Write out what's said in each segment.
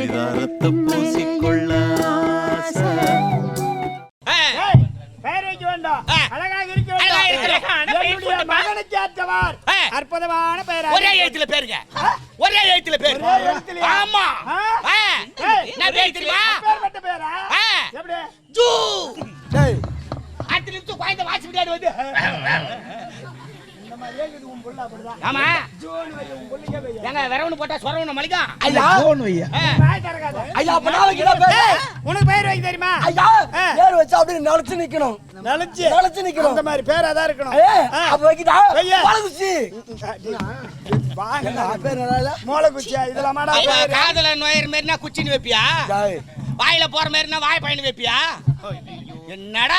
பரிதாரத்தை பூசிக்கொள்ள அற்புதமான பெயர். ஒரே எழுத்துல பேருங்க. ஒரே எழுத்துல பேரு. ஆமா. நான் பேர் தெரியுமா? பேர்பட்ட பேரா? எப்படி? ஜூ. டேய். அடுத்த நிமிஷம் குழந்தை வாசி விடாது வந்து. இந்த மாதிரி ஏங்குது உன் புள்ள அப்படிதான். ஆமா. ஜூன் வை உன் புள்ளைங்க வை. ஏங்க வரவன போட்டா சொரவன மலிகம். ஐயா ஜூன் வையா. வாய் தரகாத. ஐயா அப்ப நான் வைக்கிற பேர். உனக்கு பேர் வைக்க தெரியுமா? ஐயா பேர் வச்சா அப்படியே நலச்சு நிக்கணும். நலச்சு நிக்கணும். அந்த மாதிரி பேர் அதா இருக்கணும். அப்ப வைக்கிட்டா. மொளகுச்சி. வாங்க பேர் நல்லா மொளகுச்சி இதெல்லாம் மாடா பேர். காதல நோயர் மாதிரினா குச்சின்னு வைப்பியா? வாயில போற மாதிரினா வாய் பயணு வைப்பியா? என்னடா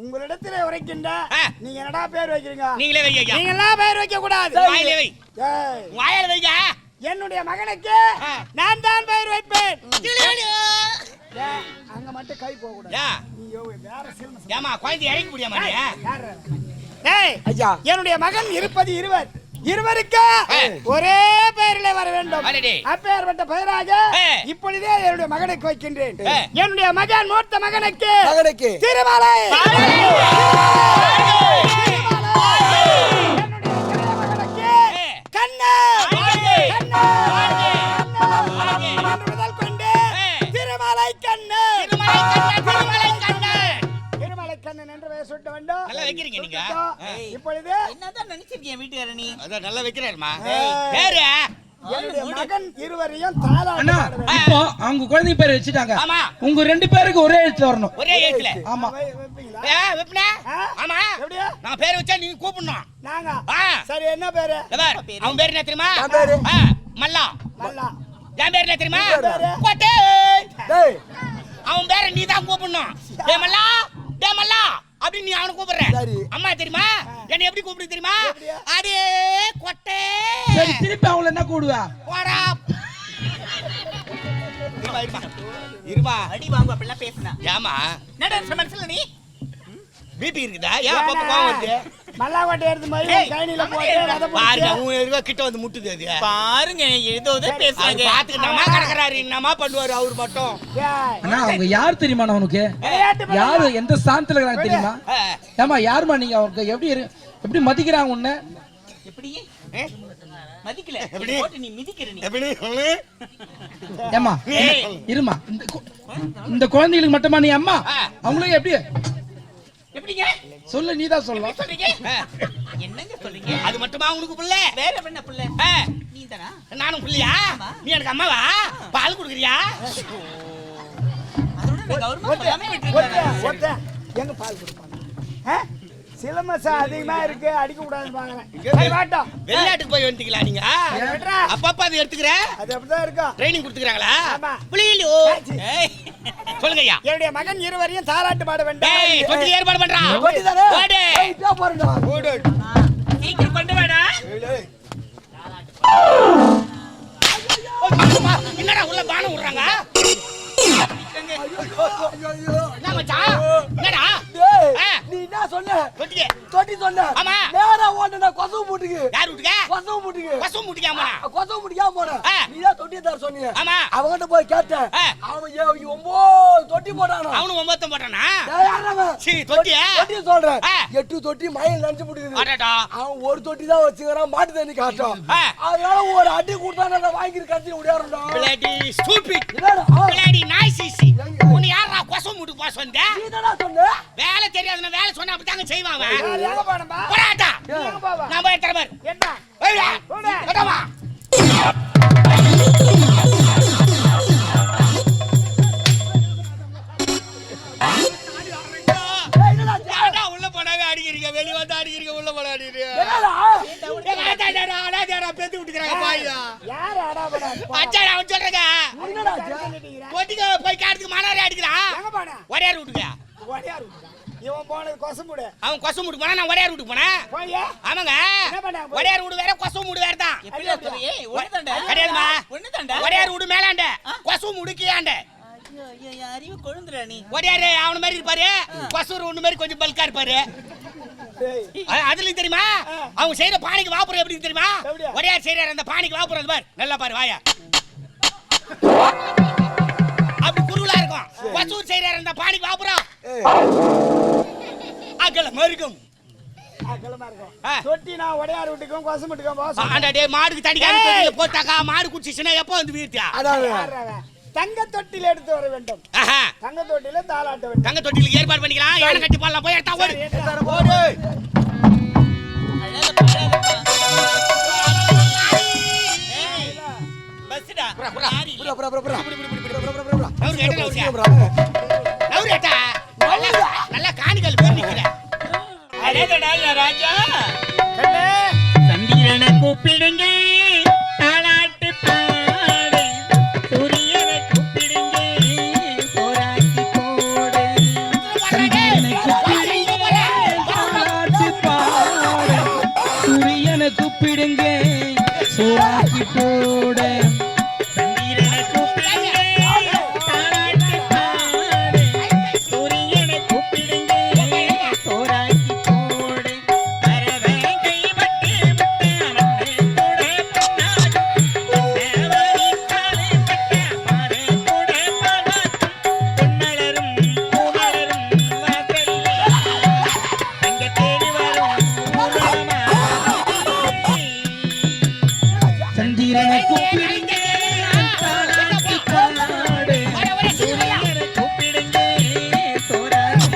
உங்களிடத்துல உரைக்கின்ற நீங்க என்னடா பேர் வைக்கிறீங்க? நீங்களே வைங்க. நீங்க எல்லாம் பேர் வைக்க கூடாது. வாயில வை. வாயில வைங்க. என்னுடைய மகனுக்கு நான் தான் பெயர் வைப்பேன். அங்க மட்டும் கை போக கூடாது. நீ வேற சில்ம. ஏமா குழந்தை இறக்கி முடியாமா நீ? ஏய் ஐயா என்னுடைய மகன் இருப்பது இருவருக்கு ஒரே பெயரிலே வர வேண்டும். அப்பேற்பட்ட பெயராக இப்பொழுதே என்னுடைய மகனுக்கு வைக்கின்றேன். என்னுடைய மகன் மூத்த மகனுக்கு திருமலை. நல்லா வைக்கிறீங்க நீங்க. இப்பொழுது என்னதான் நினைச்சிருக்கீங்க வீட்டுக்கார நீ? அத நல்லா வைக்கிறாருமா. பேரு என்னுடைய மகன் இருவரையும் தாளாட்டு பாடுவேன். இப்போ அவங்க குழந்தை பேர் வச்சிட்டாங்க. ஆமா. உங்க ரெண்டு பேருக்கு ஒரே எழுத்து வரணும். ஒரே எழுத்துல. ஆமா. வைப்பீங்களா? வெப்பனே? ஆமா. எப்படியா? நான் பேர் வச்சா நீங்க கூப்பிடணும். நாங்க. சரி என்ன பேரு? அவன் பேர் என்ன தெரியுமா? மல்லா. மல்லா. என் பேர் என்ன தெரியுமா? கோட்டை. டேய் அவன் பேரை நீ தான் கூப்பிடணும். டேய் மல்லா, டேய் மல்லா அப்படி நீ அவனை கூப்பிடுற. அம்மா தெரியுமா? என்ன எப்படி கூப்பிடு தெரியுமா? அடே கொட்டை. சரி திருப்பி அவங்கள என்ன கூடுவா? போடா. இருமா. அடி வாங்க அப்படிலாம் பேசுனா. ஏமா? என்னடா மனசுல நீ? பிபி இருக்குதா? ஏன் அப்பப்ப கோவம் வருது? மல்லாவட்டை எடுத்து மாதிரி கைனில போட்டு அத பாருங்க உன் எருவ கிட்ட வந்து முட்டுது அது. பாருங்க ஏதோ பேசுறாங்க. பாத்துக்கு நம்ம கடக்கறாரு என்னமா பண்ணுவாரு அவர் மட்டும். அண்ணா அவங்க யார் தெரியுமா உனக்கு? யாரு எந்த ஸ்தானத்துல இருக்காங்க தெரியுமா? ஏமா யாருமா நீங்க அவங்க எப்படி மதிக்கிறாங்க உன்னை? எப்படி மதிக்கல போட்டு நீ மிதிக்கிற நீ. எப்படி? ஏமா இருமா இந்த குழந்தைகளுக்கு மட்டுமா நீ அம்மா? அவங்களுக்கு எப்படி எப்படிங்க சொல்லு நீதான் சொல்லலாம். சொல்றீங்க என்னங்க சொல்றீங்க? அது மட்டுமா உங்களுக்கு புள்ள? வேற என்ன புள்ள? நீதானா? நானும் புள்ளையா? நீ எனக்கு அம்மாவா? பால் குடுக்குறியா? அதோட நான் கவர்மெண்ட் எல்லாமே விட்டுட்டேன். எங்க பால் குடுப்பாங்க? சிலமசா அதிகமா இருக்கு அடிக்க கூடாதுன்னு பாக்குறேன். வாட்டம் வெளிநாட்டுக்கு போய் வந்துட்டீங்களா நீங்க? அப்பப்ப அது எடுத்துக்கற? அது அப்படிதான் இருக்கா? ட்ரைனிங் கொடுத்துக்கறாங்களா? ஆமா. புளியிலோ. சொல்லுங்க ஐயா. என்னுடைய மகன் இருவரையும் தாராட்டு பாட வேண்டும். ஏய் தொட்டி ஏற்பாடு பண்றா. தொட்டி தானே? ஓடு. இதா பாருடா. ஓடு. சீக்கிரம் கொண்டு வாடா. என்னடா உள்ள பானம் விடுறாங்க? என்ன மச்சான்? என்னடா? நீ என்ன சொன்ன? தொட்டியே. தொட்டி சொன்ன. ஆமா. நேரா ஓடுனா கொசு மூட்டுக்கு. யார் வீட்டுக்கு? கொசு மூட்டுக்கு. கொசு மூட்டிக்காம. கொசு மூட்டிக்கா போற. நீ தான் தொட்டி தர சொன்னீங்க. ஆமா. அவங்கிட்ட போய் கேட்டேன். அவன் 9 தொட்டி போட்டானா? அவனும் 9 போட்டானா? யாரவன்? சீ தொட்டியே. தொட்டி சொல்றேன். 8 தொட்டி மயில் நஞ்சு புடிக்குது. அடடா. அவன் ஒரு தொட்டி தான் வச்சுக்கறான் மாட்டு தண்ணி காட்டும். அதனால ஒரு அடி குடுத்தானே நான் வாங்கி கட்டி ஓடியாறடா. பிளேடி ஸ்டூபிட். என்னடா? பிளேடி நாய்ஸிசி. உன்னை யாரா கொசு மூட்டு போ சொன்னே? நீ என்னடா சொன்ன? வேலை தெரியாதுன்னா வேலை சொன்னா அப்படி தாங்க செய்வான் அவன். எங்க போறம்பா? போடாடா. எங்க போவா? நான் போய் தர பாரு. என்ன? ஏய்டா. போடா. கடவா. என்னடா உள்ள போடாங்க அடிக்கிறீங்க வெளிய வந்து அடிக்கிறீங்க உள்ள போட அடிக்கிறீங்க. என்னடா? அடாடா பெத்து விட்டுக்கறாங்க பாய்யா. யார் அடா போடா? அச்சாடா அவன் சொல்றங்க. என்னடா? போட்டிங்க போய் காட்டுக்கு மானாரே அடிக்கிறான். எங்க போனா? ஒரே ரூட்டுக்கு. ஓடியாரு. இவன் போனது கொசமுடு. அவன் கொசு மூட்டு போனா நான் ஒரே ரூட்டுக்கு போனேன். போய்யா? ஆமாங்க. என்ன பண்ண? ஒரே ரூட் வேற கொசு மூடு வேற தான். எப்படி சொல்றீங்க? ஒண்ணுதான்டா. கிடையாதுமா. ஒண்ணுதான்டா. ஒரே ரூட் மேலாண்ட கொசு மூடு கீழாண்ட. ஐயோ அறிவு கொழுந்துடா நீ. ஒரே அவன மாதிரி இருப்பாரு. கொசு ஒண்ணு மாதிரி கொஞ்சம் பல்கா இருப்பாரு. அதுல தெரியுமா? அவங்க செய்யற பானிக்கு வாப்புறம் எப்படி தெரியுமா? ஒரே செய்யற அந்த பானிக்கு வாப்புறம் பாரு. நல்லா பாரு வாயா. அப்படி குருவலா இருக்கும். வசூர் செய்யறாரு இந்த பாணி பாபுரம். அகல மருகும். அகலமா இருக்கும். தொட்டி நான் உடையார் வீட்டுக்கும் கொசு வீட்டுக்கும் போக. ஆண்டா டேய் மாடுக்கு தண்ணி காமிச்சு போட்டாக்கா மாடு குடிச்சிச்சுனா எப்போ வந்து வீர்த்தியா? தங்க தொட்டில எடுத்து வர வேண்டும். தங்க தொட்டில தாளாட்ட வேண்டும். தங்க தொட்டில ஏற்பாடு பண்ணிக்கலாம். யானை கட்டி பால்ல போய் எடுத்தா ஓடு. ஓடு. பஸ்டா புறா புறா. நல்லா காணிகள் பேர் நிக்கிற. அடடடா ராஜா கண்ணே சந்திரனை கூப்பிடுங்க தாலாட்டு பாடு சூரியனை கூப்பிடுங்க சோறாக்கி போடு சந்திரனை கூப்பிடுங்க தாலாட்டு பாடு சூரியனை கூப்பிடுங்க சோறாக்கி போடு சந்திரனை கூப்பிடுங்க தாலாட்டு பாடு சூரியனை கூப்பிடுங்க சோறாக்கி போடு அரவே கை பட்டு முட்டாரே கூட பண்ணாது தேவரி காலே பட்ட பாரே கூட பண்ணாது பொன்மலரும் பூமலரும் வாசலிலே அங்க தேடி வரும் பூமலமா சந்திரனை கூப்பிடுங்க தாலாட்டு பாடு சூரியனை கூப்பிடுங்க சோறாக்கி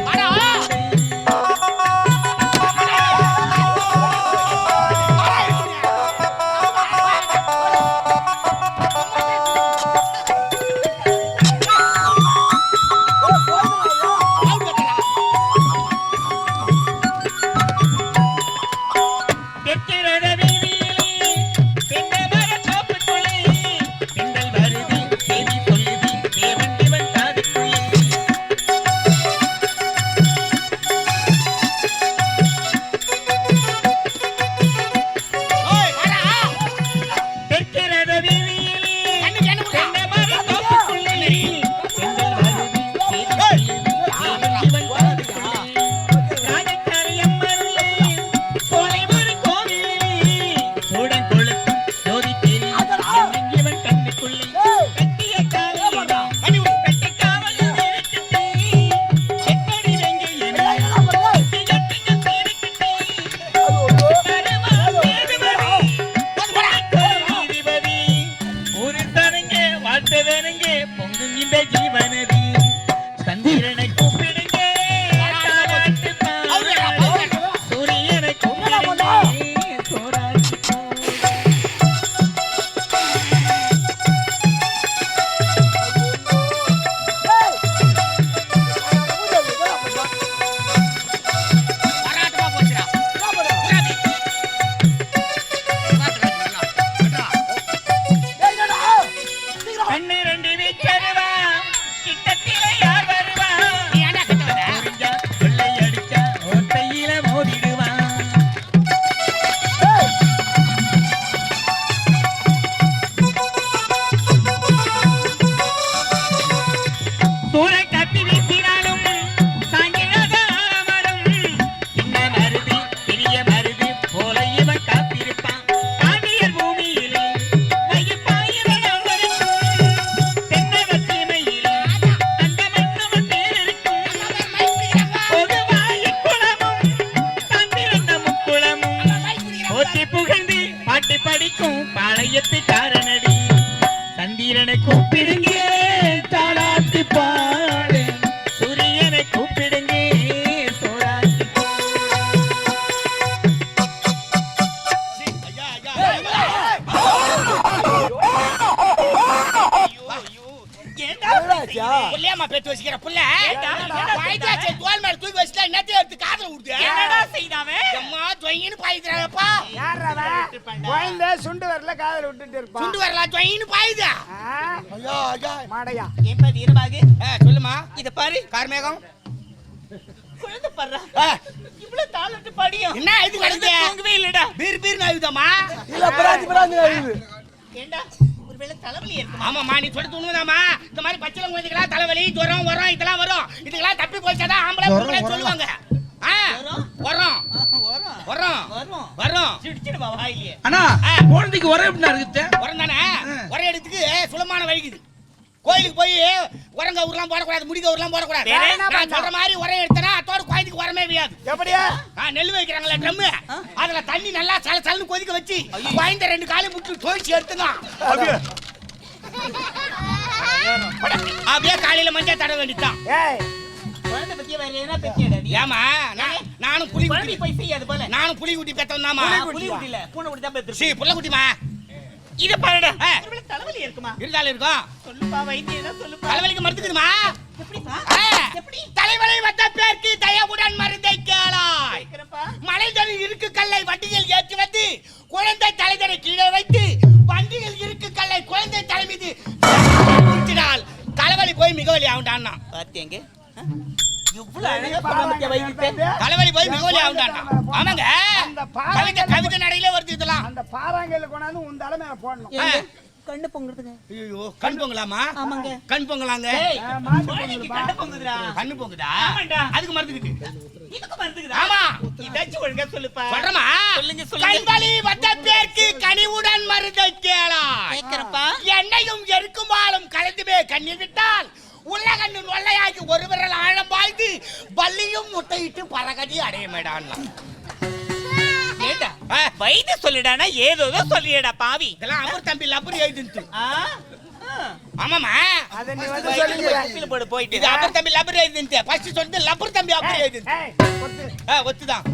தெற்கிறத வீதியிலே தென்னை மரத் தோப்புக்குள்ளே பெண்கள் வருதி செய்தி சொல்லுதி தேவன் இவன் காதுக்குள்ளே தெற்கிறத வீதியிலே தென்னை மரத் தோப்புக்குள்ளே பெண்கள் வருதி செய்தி சொல்லுதி தேவன் இவன் காதுக்குள்ளே ராஜக்காரி அம்மருளே சோலை ஒரு கோவிலே சூடன் கொளுத்தும் ஜோதி தேரி இவன் கண்ணுக்குள்ளே கட்டிய காவலிலே கட்டி காவலில் இருக்கிட்டே செப்படி வெங்கை என திக திக தேடிக்கிட்டே கருமா சேதுபதி நீதிபதி ஒரு தரங்க வாழ்த்தவனுங்க பொங்கும் இந்த ஜீவனதி சந்திரனை கூப்பிடுங்க தாலாட்டு பாடு சூரியனை கூப்பிடுங்க சோறாக்கி போடு வராட்டமா போச்சுடா. புறாவி. பன்னிரண்டு வீச்சருவா கிட்டத்திலே யார் வருவா நீ ஏன்டா கிட்ட வர? புரிஞ்சா கொள்ளை அடிச்சா ஒத்தையில மோதிடுவா சூற காத்தி வீசினாலும் சாங்கிடாத ஆலமரம் சின்ன மருதி பெரிய மருதி போல இவன் காத்திருப்பான் பாண்டியர் பூமியிலே மையப்பாயிரம் வரைக்கும் தென்னக சீமையிலே அந்த மன்னவன் பேர் இருக்கும் பொதுவாய குளமும் தந்திரந்த முக்குளமும் போற்றி புகழ்ந்து பாட்டு படிக்கும் பாளையத்து காரணடி சந்திரனை கூப்பிடுங்க தாலாட்டு பாடு சூரியனை கூப்பிடுங்க சோறாக்கி ஐயா, ஐயா. புள்ளையாம்மா பேத்து வச்சுக்கிற புள்ள. வயதாச்சே, தோள் மேல தூக்கி வச்சுட்டா என்னத்தையும் எடுத்து காதுல விடுது. என்னடா செய்தாவே அம்மா, ஜொயின்னு பாயுதுறாப்பா. யார் அவன்? குழந்தை சுண்டு வரல காதல விட்டுட்டு இருப்பான். சுண்டு வரலாம், ஜொயின்னு பாயுது. மாடையா ஏப்பா வீரபாகு சொல்லுமா. இத பாரு கார்மேகம். குழந்தை பர்றா ஆ, இவ்வளவு தாளாட்டு படியும் என்ன இது வருது? தூங்கவே இல்லடா பீர் பீர் நாயுதம்மா. ஏண்டா ஒருவேளை தலைவலி இருக்குமா ஆமாம்மா, நீ சொல்றது உண்மைதாம்மா. இந்த மாதிரி பச்சிலம் குழந்தைகளா தலைவலி, ஜுரம், உரம் இதெல்லாம் வரும். இதுக்கெல்லாம் தப்பி போயிச்சாதான் ஆம்பளை பொம்பளை சொல்லுவாங்க. ஆ, உரம். வரும் வரும் வரும் வரும் சிடிச்சிடுவா வாயிலே. அண்ணா குழந்தைக்கு ஒரே எப்படின்னா இருக்குது உரம் தானே உரை எடுத்துக்கு சுலமான வழிக்குது. கோயிலுக்கு போய் உரங்க ஊர்லாம் போடக்கூடாது, முடிக்க ஊர்லாம் போடக்கூடாது. வேற நான் சொல்ற மாதிரி உரம் எடுத்தனா அதோட கோயிலுக்கு உரமே வையாது. எப்படியா நெல் வைக்கிறாங்களே ட்ரம்மு, அதுல தண்ணி நல்லா சல சலன்னு கொதிக்க வச்சு குழந்தை 2 காலையும் முட்டு தோய்ச்சி எடுத்துங்க. அப்படியே காலையில மஞ்சள் தட வேண்டியதுதான். ஏய் குழந்தை பத்தியே வேற எதனா பெத்தியடா நீ? ஏமா நானும் புலி குழந்தை குட்டி போய் செய்யாது போல. நானும் புலி குட்டி பெத்தவன்தாமா. புலி குட்டி இல்ல, பூனை குட்டி தான் பெத்து. சீ புள்ள குட்டிமா இத பாருடா. இவளுக்கு தலைவலி இருக்குமா? இருந்தாலும் இருக்கும். சொல்லுப்பா வைத்தியனா சொல்லுப்பா. தலைவலிக்கு மருந்துக்குதுமா. எப்படிப்பா? எப்படி? தலைவலி வந்த பேருக்கு தயவுடன் மருந்தை கேளாய். கேக்குறப்பா. மலைதனில் இருக்கு கல்லை வண்டியில் ஏற்றி வந்து குழந்தை தலைதனை கீழே வைத்து வண்டியில் இருக்கு கல்லை குழந்தை தலை மீது ஊற்றினால் தலைவலி போய் மிகவலி ஆகுண்டான்னா. பாத்தியங்க இவ்வளவு அழகா பண்ண வைத்திய. தலைவலி போய் மிகவலி ஆகுண்டான்னா. ஆமாங்க, கவிதை கவிதை நடையிலே வருது இதெல்லாம். அந்த பாறாங்கல்ல கொண்டாந்து உன் தலை மேல போடணும். கண்ணு பொங்குறதுங்க. ஐயோ கண் பொங்கலாமா? ஆமாங்க. கண் பொங்கலாங்க. குழந்தைக்கு கண்ணு பொங்குதுடா. கண்ணு பொங்குதா? ஆமாண்டா. அதுக்கு மருந்துக்குது. இதுக்கு மருந்துக்குதா? ஆமா. இதாச்சும் ஒழுங்கா சொல்லுப்பா. சொல்றமா? சொல்லுங்க சொல்லுங்க. கண்வலி வந்த பேருக்கு கனிவுடன் மருந்தை கேளாய். கேக்குறப்பா. எண்ணெயும் எருக்கும் பாலும் கலந்துமே கண்ணீர் விட்டால் உள்ள கண்ணு நொல்லையாகி ஒரு விரல் ஆழம் பாய்ந்து பல்லியும் முட்டையிட்டு பரகதி அடையமேடான். ஏண்டா வைத்திய சொல்லிடானா ஏதோதோ சொல்லியடா பாவி. இதெல்லாம் அவர் தம்பி லப்பரி எழுதிட்டு. ஆமாமா, அத நீ வந்து சொல்லுங்க. கீழ போடு போயிட்டு. இது அவர் தம்பி லப்பரி எழுதிட்டு. ஃபர்ஸ்ட் சொல்லிட்டு லப்பர் தம்பி அப்படி எழுதிட்டு. ஏய் கொத்து. ஒத்துதான்.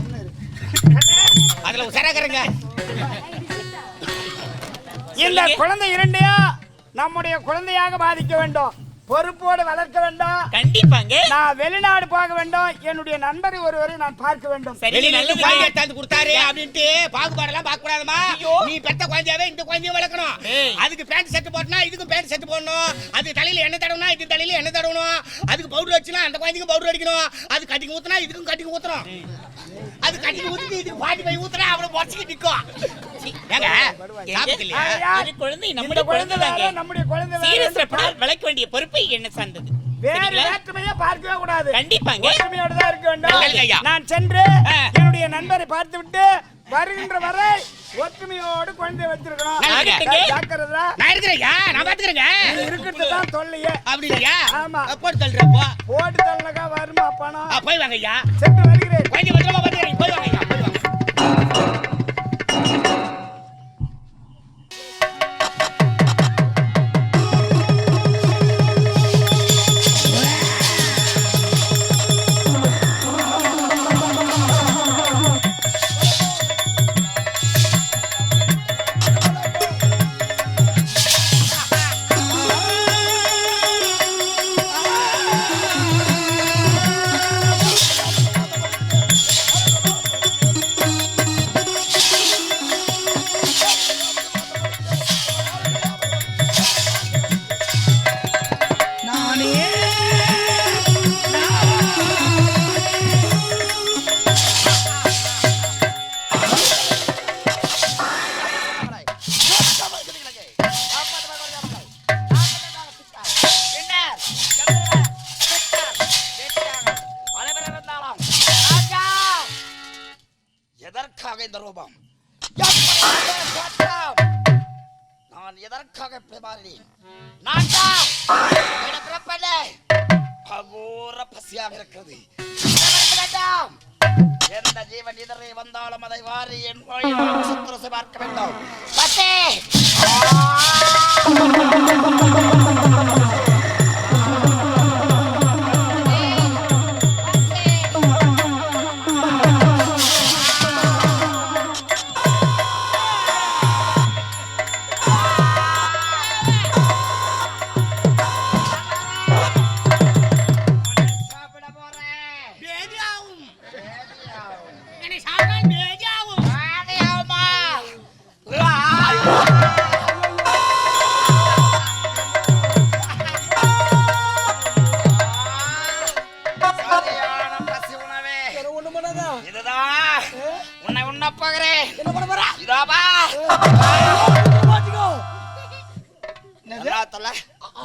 அதுல சரகரங்க. இந்த குழந்தை இரண்டையா நம்முடைய குழந்தையாக பாதிக்க வேண்டும், பொறுப்போடு வளர்க்க வேண்டும். கண்டிப்பாங்க. நான் வெளிநாடு போக வேண்டும், என்னுடைய நண்பரை ஒருவரை நான் பார்க்க வேண்டும். சரி வெளியில நல்லது குழந்தைய எடுத்தாந்து கொடுத்தாரு அப்படின்ட்டு பாகுபாடெல்லாம் பார்க்க கூடாதுமா. நீ பெத்த குழந்தையாவே இந்த குழந்தைய வளர்க்கணும். அதுக்கு பேண்ட் ஷர்ட் போட்டனா இதுக்கு பேண்ட் ஷர்ட் போடணும். அது தலையில எண்ணெய் தடவனா இது தலையில எண்ணெய் தடவணும். அதுக்கு பவுடர் வச்சுனா அந்த குழந்தைக்கு பவுடர் அடிக்கணும். அது கட்டிங் ஊத்துனா இதுக்கும் கட்டிங் ஊத்துறோம். அது கட்டிங் ஊத்தி இதுக்கு பாட்டி போய் ஊத்துனா அவளை பொறச்சிட்டு நிக்கும். ஏங்க சாப்பிட்டு இல்லையா? இது குழந்தை இந்த நம்முடைய குழந்தை குழந்தை வேற, நம்முடைய குழந்தை வேற. சீரியஸ் வளர்க்க வேண்டிய பொறுப்பை என்ன சார்ந்தது? வேற வேற்றுமையை பார்க்கவே கூடாது. கண்டிப்பாங்க. ஒற்றுமையோடு தான் இருக்க நல்லது ஐயா. வேண்டும். நான் சென்று என்னுடைய நண்பரை பார்த்து விட்டு வருகின்ற வரை ஒற்றுமையோடு குழந்தை வச்சிருக்கணும். நல்லதுங்க. ஜாக்கிரதா. நான் இருக்கிறேயா, நான் பாத்துக்கிறேங்க. நீ இருக்கிறது தான் தொல்லையே. அப்படி இல்லையா? ஆமா. போட்டு தள்ளுறப்போ போட்டு தள்ளக்கா வருமா பணம். போய் வாங்க ஐயா. சென்று வருகிறேன். கொஞ்சம் பத்திரமா பாத்துக்கிறேன். போய் வாங்க ஐயா, போய் வாங்க. எதற்காக இந்த ரூபம்? நான் எதற்காக பிறந்தேன்? நான் தான் பிறப்பல்ல. அகோர பசியாக இருக்கிறது. எந்த ஜீவன் இதரை வந்தாலும் அதை வாரி என் வாயில் சுத்தரசை பார்க்க வேண்டும். பத்தே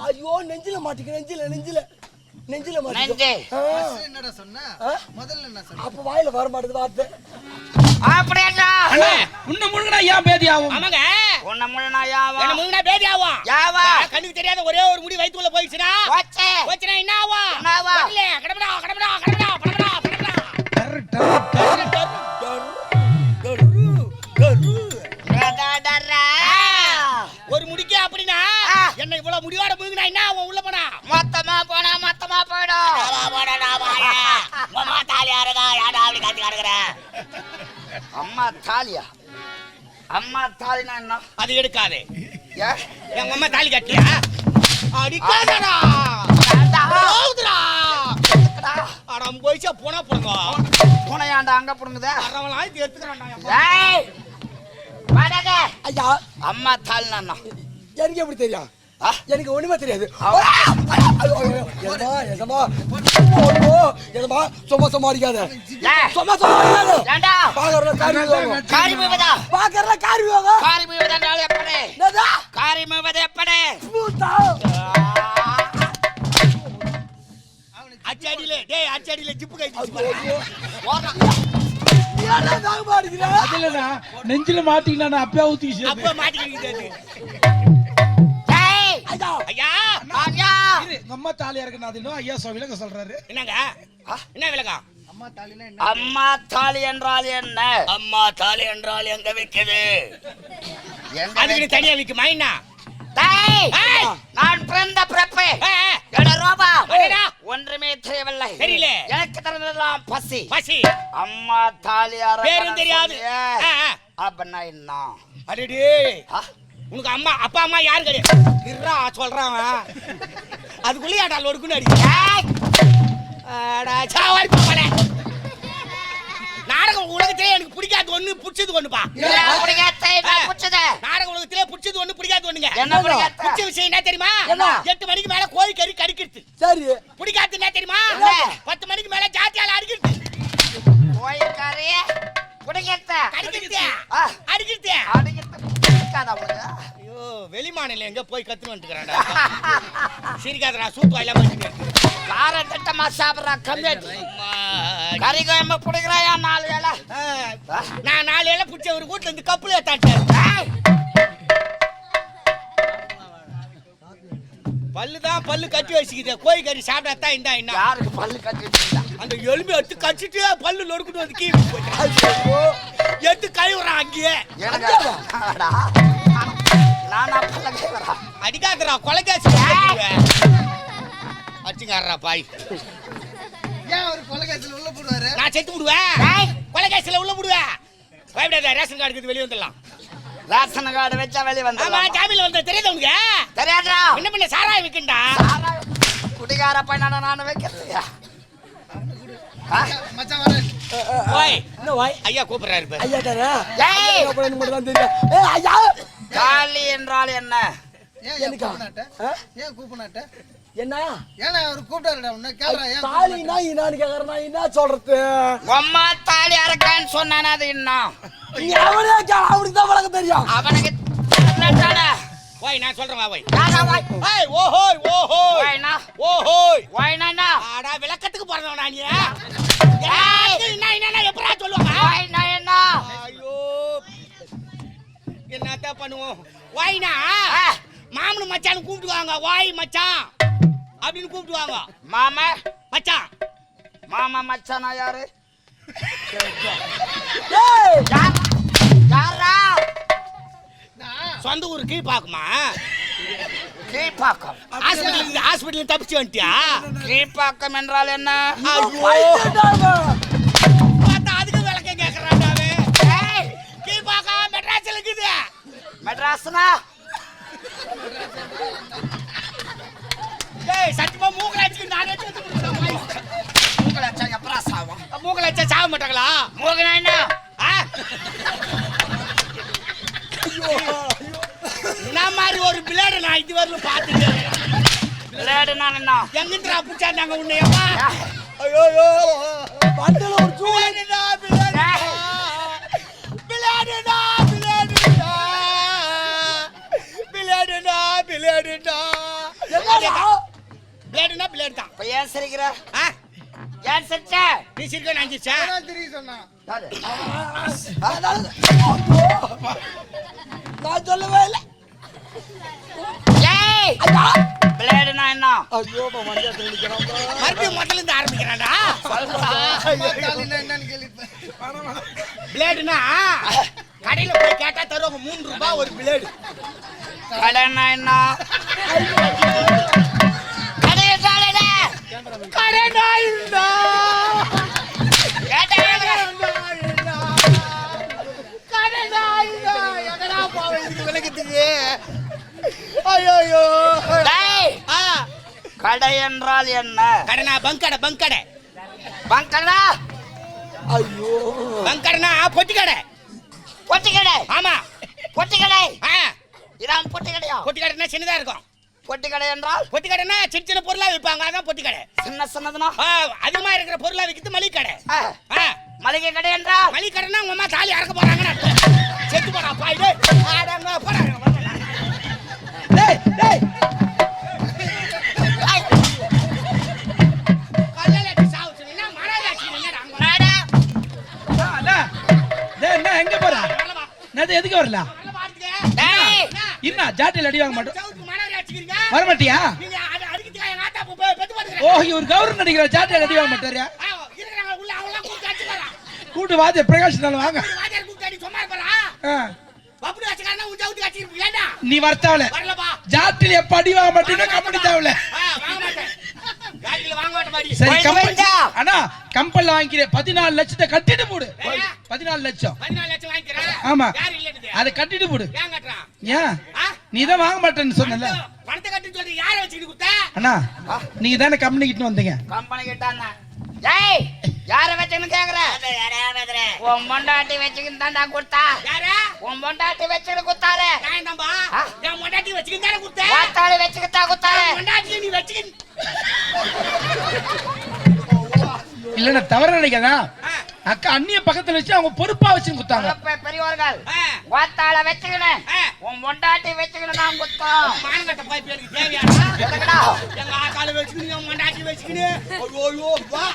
ஐயோ நெஞ்சில மாட்டிக்க நெஞ்சில நெஞ்சே என்னடா சொன்ன முதல்ல என்ன சொன்ன அப்ப வாயில வர மாட்டேங்குது வார்த்தை அப்படியா அண்ணா உன்னை முழுங்கனா ஏன் பேதி ஆகும்? ஆமாங்க உன்னை முழுனா யாவா என்ன முழுங்கினா பேதி ஆகும் யாவா கண்ணுக்கு தெரியாத ஒரே ஒரு முடி வயித்துக்குள்ள போயிடுச்சுன்னா போச்சே போச்சுன்னா என்ன ஆகும் என்ன ஆகும்? வரல, கடவுடா கடவுடா கடவுடா கடவுடா கடவுடா டர், டர், டர். டடடரா. ஒரு முடிக்கே அப்படின்னா என்ன இவ்வளவு முடியோட முழுங்கினா என்ன அவன் உள்ள போனா மொத்தமா போனா மொத்தமா போயிடும் அம்மா தாலியா இருக்கா யாரா அப்படி காத்தி கிடக்குற அம்மா தாலியா அம்மா தாலினா என்ன அது எடுக்காதே ஏ? எங்க அம்மா தாலி கட்டியா அடிக்காதடா போகுதுடா அட போயிச்சா போனா போங்க பூனையாண்டா அங்க புடுங்குதே வரவலாம் இது எடுத்துக்கறான்டா ஏய் வாடக ஐயா அம்மா தாலினா என்ன எனக்கு எப்படி தெரியும் ஆ? எனக்கு ஒண்ணுமே தெரியாது அவ- சும்மா சும்மா அடிக்காத ஏய், சும்மா சும்மா அடிக்காத ஏண்டா பாக்கறத காரி வாங்க காரி மீவதா பாக்கறத காரி வாங்க காரி மீவதா எப்படி என்னடா காரி மீவது எப்படி பூத்தா அச்சடியில டேய் அச்சடியில ஜிப்பு கைச்சு பாரு ஏன்டா தாங்க அடிக்கிற அது இல்லண்ணா, நெஞ்சில மாட்டிக்கினா அப்பயே ஊத்தி வீசியாச்சு. அப்ப மாட்டிக்கிட்டு ஏய் ஐயா ஐயா ஐயா இரு, எங்க அம்மா தாலியா இருக்குன்னு அது இன்னும் ஐயா விலக சொல்றாரு. என்னங்க என்ன விலகம் அம்மா தாலி என்றால் என்ன அம்மா தாலி என்றால் எங்க வைக்குது எங்க அதுக்கு தனியா விக்குமா என்ன டேய், ஏய்! நான் பிறந்த பிறப்பு ஏய், எட ரோபா அடடா. ஒன்றுமே தெரியவில்லை தெரியல. எனக்கு தெரிந்ததெல்லாம் பசி பசி அம்மா தாலியார பேரும் தெரியாது அப்படின்னா என்ன அடடே ஆ? உனக்கு அம்மா அப்பா அம்மா யாரு கிடையாது இருறா சொல்றான் அதுக்குள்ளே ஆட்டால் ஒடுக்குன்னு அடி ஏய், அடா சாவாரி பாப்பால நாடகம் உலகத்திலே எனக்கு பிடிக்காது ஒண்ணு பிடிச்சது ஒண்ணுப்பா என்ன பிடிக்காத, என்ன பிடிச்சது? நாடக உலகத்திலே பிடிச்சது ஒண்ணு பிடிக்காது ஒண்ணுங்க என்ன பிடிக்காத? பிடிச்ச விஷயம் என்ன தெரியுமா என்ன? 8 மணிக்கு மேல கோழி கறி கடிக்கிறது சரி பிடிக்காது என்ன தெரியுமா என்ன? 10 மணிக்கு மேல ஜாத்தியால அடிக்கிறது கோழிக்கறி பிடிக்காத. கடிக்கிறது ஆ. அடிக்கிறது அடிக்கிறது பிடிக்காதா உனக்கு? ஐயோ வெளிமாநில எங்க போய் கத்துன்னு வந்துக்கிறான்டா சிரிக்காதடா சூத்து வாயில போயிட்டு கார திட்டமா சாப்பிடுறா கம்மியாச்சு கறி குழம்பு பிடிக்கிறாயா 4 வேளை நான் 4 இலை பிடிச்ச ஒரு வீட்டுல இருந்து கப்புல ஏத்தாட்டேன் ஏய், பல்லுதான் பல்லு கட்டி வச்சுக்குது கோழி கறி சாப்பிடாதான் இந்தா என்ன யாருக்கு பல்லு கட்டிட்டு அந்த எலும்பு எடுத்து கடிச்சிட்டு பல்லு நொறுக்கிட்டு வந்து கீழே போச்சு எடுத்து கழுவுறான் அங்கேயே எனக்கு அடா. நானா பல்ல கேக்குறா அடிக்காதடா கொலைகாசி அடிச்சுக்காரா பாய் நான் செத்து விடுவேன் ஏய், கொலைகாசில உள்ள விடுவேன் பயப்படாத ரேஷன் கார்டு இருக்குது வெளியே வந்துடலாம் ரேஷன் கார்டு வச்சா வெளிய ஆமா வந்துடலாம். ஜாமீன்ல வந்த தெரியாத உனக்கு தெரியாதுடா. என்ன பண்ண சாராயம் விற்கண்டா குடிகார பையனா நான் வைக்கிறதுயா? ஓய் என்ன வாய் ஐயா கூப்பிடுறாரு பாரு. ஐயா தானே ஏய், எனக்கு மட்டும் தான் தெரியும் ஏய் ஐயா தாலி என்றால் என்ன? எனக்கா ஆ? ஏன் கூப்பினாட்ட என்ன ஏன்னா அவர் கூப்பிட்டாருடா உன்ன கேக்குறா ஏன் தாலினா என்னான்னு கேக்குறேன் நான் என்ன சொல்றது உம்மா தாலி அறக்கான்னு சொன்னானே அது இன்னும் நீ அவனே கேள அவனுக்கு தான் வழக்கு தெரியும் அவனுக்கு என்னடா? ஓய் நான் சொல்றேன் வா ஓய் யாரா வாய்? ஏய் ஓஹோய் ஓஹோய் வாய்னா? ஓஹோய் வாய்னா? ஆடா விளக்கத்துக்கு போறவனா நீ ஏய்! என்ன எப்படா சொல்லுவாங்க வாய்னா என்ன? ஐயோ என்னத்த பண்ணுவோம் வாய்னா ஆ, மாமனு மச்சான் கூப்பிடுவாங்க வாய் மச்சான் அப்படின்னு கூப்பிடுவாங்க மாமா மச்சான் மாமா மச்சானா யாரு? ஏய் யாரா? சொந்த ஊர் கீழ்பாக்குமா கீழ்பாக்கம். ஹாஸ்பிட்டல் தப்பிச்சு வந்துட்டியா கீழ்பாக்கம் என்றால் என்ன? பைத்தியக்காரமா. பார்த்தா அதுக்கு விளக்கம் கேட்கறாண்டாவே ஏய், கீழ்பாக்கா மெட்ராஸ்ல இருக்குது மெட்ராஸ்னா? டேய் சத்தியமா மூக்கலாச்சுக்கு நானே செத்து போடுறேன் உங்களை வச்சா எப்பரா சாவும்? மூக்கலாச்சா சாக மாட்டாங்களா மூகனா என்ன? ஆ? என்ன மாதிரி ஒரு பிளேடு நான் இது வரலும் பார்த்துட்டேன் பிளேடுனா என்ன? எங்கிட்டா பிடிச்சாண்டாங்க உன்னையம்மா ஏய், ஐயோ பண்டல ஒரு சூளை பிளேடுடா பிளேடுடா பிளேடுடா பிளேடுடா பிளேடுடா பிளேடுடா என்னடா பிளேடுனா பிளேடு தான் இப்ப ஏன் சிரிக்கிற? ஆ? ஏன் சிரிச்ச? நீ சிரிக்க நினைச்சிச்சா? அதான் திரும்பி சொன்னான். யாரு? அதாவது, நான் சொல்லவே இல்லை. ஏய், பிளேடுனா என்ன? ஐயோ, இப்ப மஞ்சள் தெளிக்கிறான் bro. மறுபடியும் முதல்ல இருந்து ஆரம்பிக்கிறான்டா. பார்த்தாலும் என்னன்னு கேள்விப்பட்டேன். பிளேடுனா கடையில போய் கேட்டா தருவாங்க 3 ரூபாய் ஒரு பிளேடு. கடைன்னா என்ன? கடை என்றால் என்ன? கடனா இல்ல. கேட்டா கடனா இல்ல. எங்கடா போவே இதுக்கு விளக்கத்துக்கு? ஐயோ. டேய், ஆ, கடை என்றால் என்ன? கடனா பங்கடை பங்கடை. பங்கடா? ஐயோ, பங்கடனா பொட்டி கடை. பொட்டி கடை? ஆமா. பொட்டி கடை? ஆ, இதான் பொட்டி கடையா? பொட்டி கடைனா சின்னதா இருக்கும். பொட்டி கடை என்றால் பொட்டி கடைனா சின்ன சின்ன பொருளா விற்பாங்க, அதான் பொட்டி கடை. சின்ன சின்னதுனா? அதிகமா இருக்கிற பொருளா விற்கிறது மளிகை கடை. ஆ, மளிகை கடை என்றால் மளிகை கடைனா உங்க அம்மா தாலி அறக்க போறாங்கன்னு அர்த்தம். செத்து போடா பாய். ஆடாங்க போறாங்க. டேய் டேய் கல்லல சாவு சொன்னா மராஜாச்சி என்னடா அங்க நாடா? அண்ணா, டேய் என்ன எங்க போற? வரலமா. நேத்து எதுக்கு வரல? வரல பாத்துக்க. டேய், என்ன ஜாட்டில் அடி வாங்க மாட்டோம்? சவுக்கு மராஜாச்சிக்கிறீங்க. வர மாட்டியா? நீங்க அடிக்கிட்டு எங்க ஆத்தா பெத்து பாத்துக்க. ஓ, இவர் கவர்னர் நடிக்கிற ஜாட்டில் அடி வாங்க மாட்டாரு. இருக்கிறாங்க உள்ள அவங்கள கூட்டி அடிச்சு வரா. கூட்டு வாத்திய பிரகாஷ் நாள் வாங்க. வாஜர் கூட்டி அடி சும்மா இருப்பறா. ஆ, பப்புடி வச்சக்காரனா உன் சவுக்கு அடிச்சிருப்பீங்களா? நீ வரத்தாவல வரலப்பா. ஜாட்டில் எப்ப அடி வாங்க மாட்டீங்க கம்பெனி தாவல. வாங்க மாட்டேன். காட்டில வாங்க மாட்டேன் பாடி. சரி போயிட்டு கம்பெனி போயிட்டா? அண்ணா கம்பெனில வாங்கிக்கிறேன் 14 லட்சத்தை கட்டிட்டு போடு. 14 லட்சம் 14 லட்சம் வாங்கிக்கிறேன். ஆமா. யார் இல்லன்னு? அதை கட்டிட்டு போடு. ஏன் கட்டறான்? ஏன் ஆ? நீ தான் வாங்க மாட்டேன்னு சொன்னல. பணத்தை கட்டிட்டு சொல்லி யாரை வச்சுக்கிட்டு கொடுத்த? அண்ணா நீங்க தானே கம்பெனி கிட்ட வந்தீங்க. கம்பெனி கிட்டானா? ஏய், யார வச்சுன்னு கேக்குற? உன் பொண்டாட்டி வச்சுக்கின்னு தான்டா கொடுத்தா. யாரு? உன் பொண்டாட்டி வச்சுக்கிட்டு கொடுத்தாரு. நான் தான்பா. ஆ? என் பொண்டாட்டி வச்சுக்கிட்டு தானே கொடுத்த? வாத்தாளி வச்சுக்கிட்டா கொடுத்தாரு. பொண்டாட்டி நீ வச்சுக்கிட்டு இல்லன்னா தவறு நினைக்காதா? ஆ. அக்கா அண்ணிய பக்கத்துல வச்சு அவங்க பொறுப்பா வச்சு குத்தாங்க. பெரியவர்கள் ஆ. வாத்தாள வச்சுக்கினு ஆ. உன் பொண்டாட்டி வச்சுக்கினு நான் குத்தோம். மானங்கட்ட போய் பேருக்கு தேவையாடா? எதுக்குடா? எங்க ஆக்கால வச்சுக்கிட்டு என் பொண்டாட்டி வச்சுக்கிட்டு ஐயோ வா.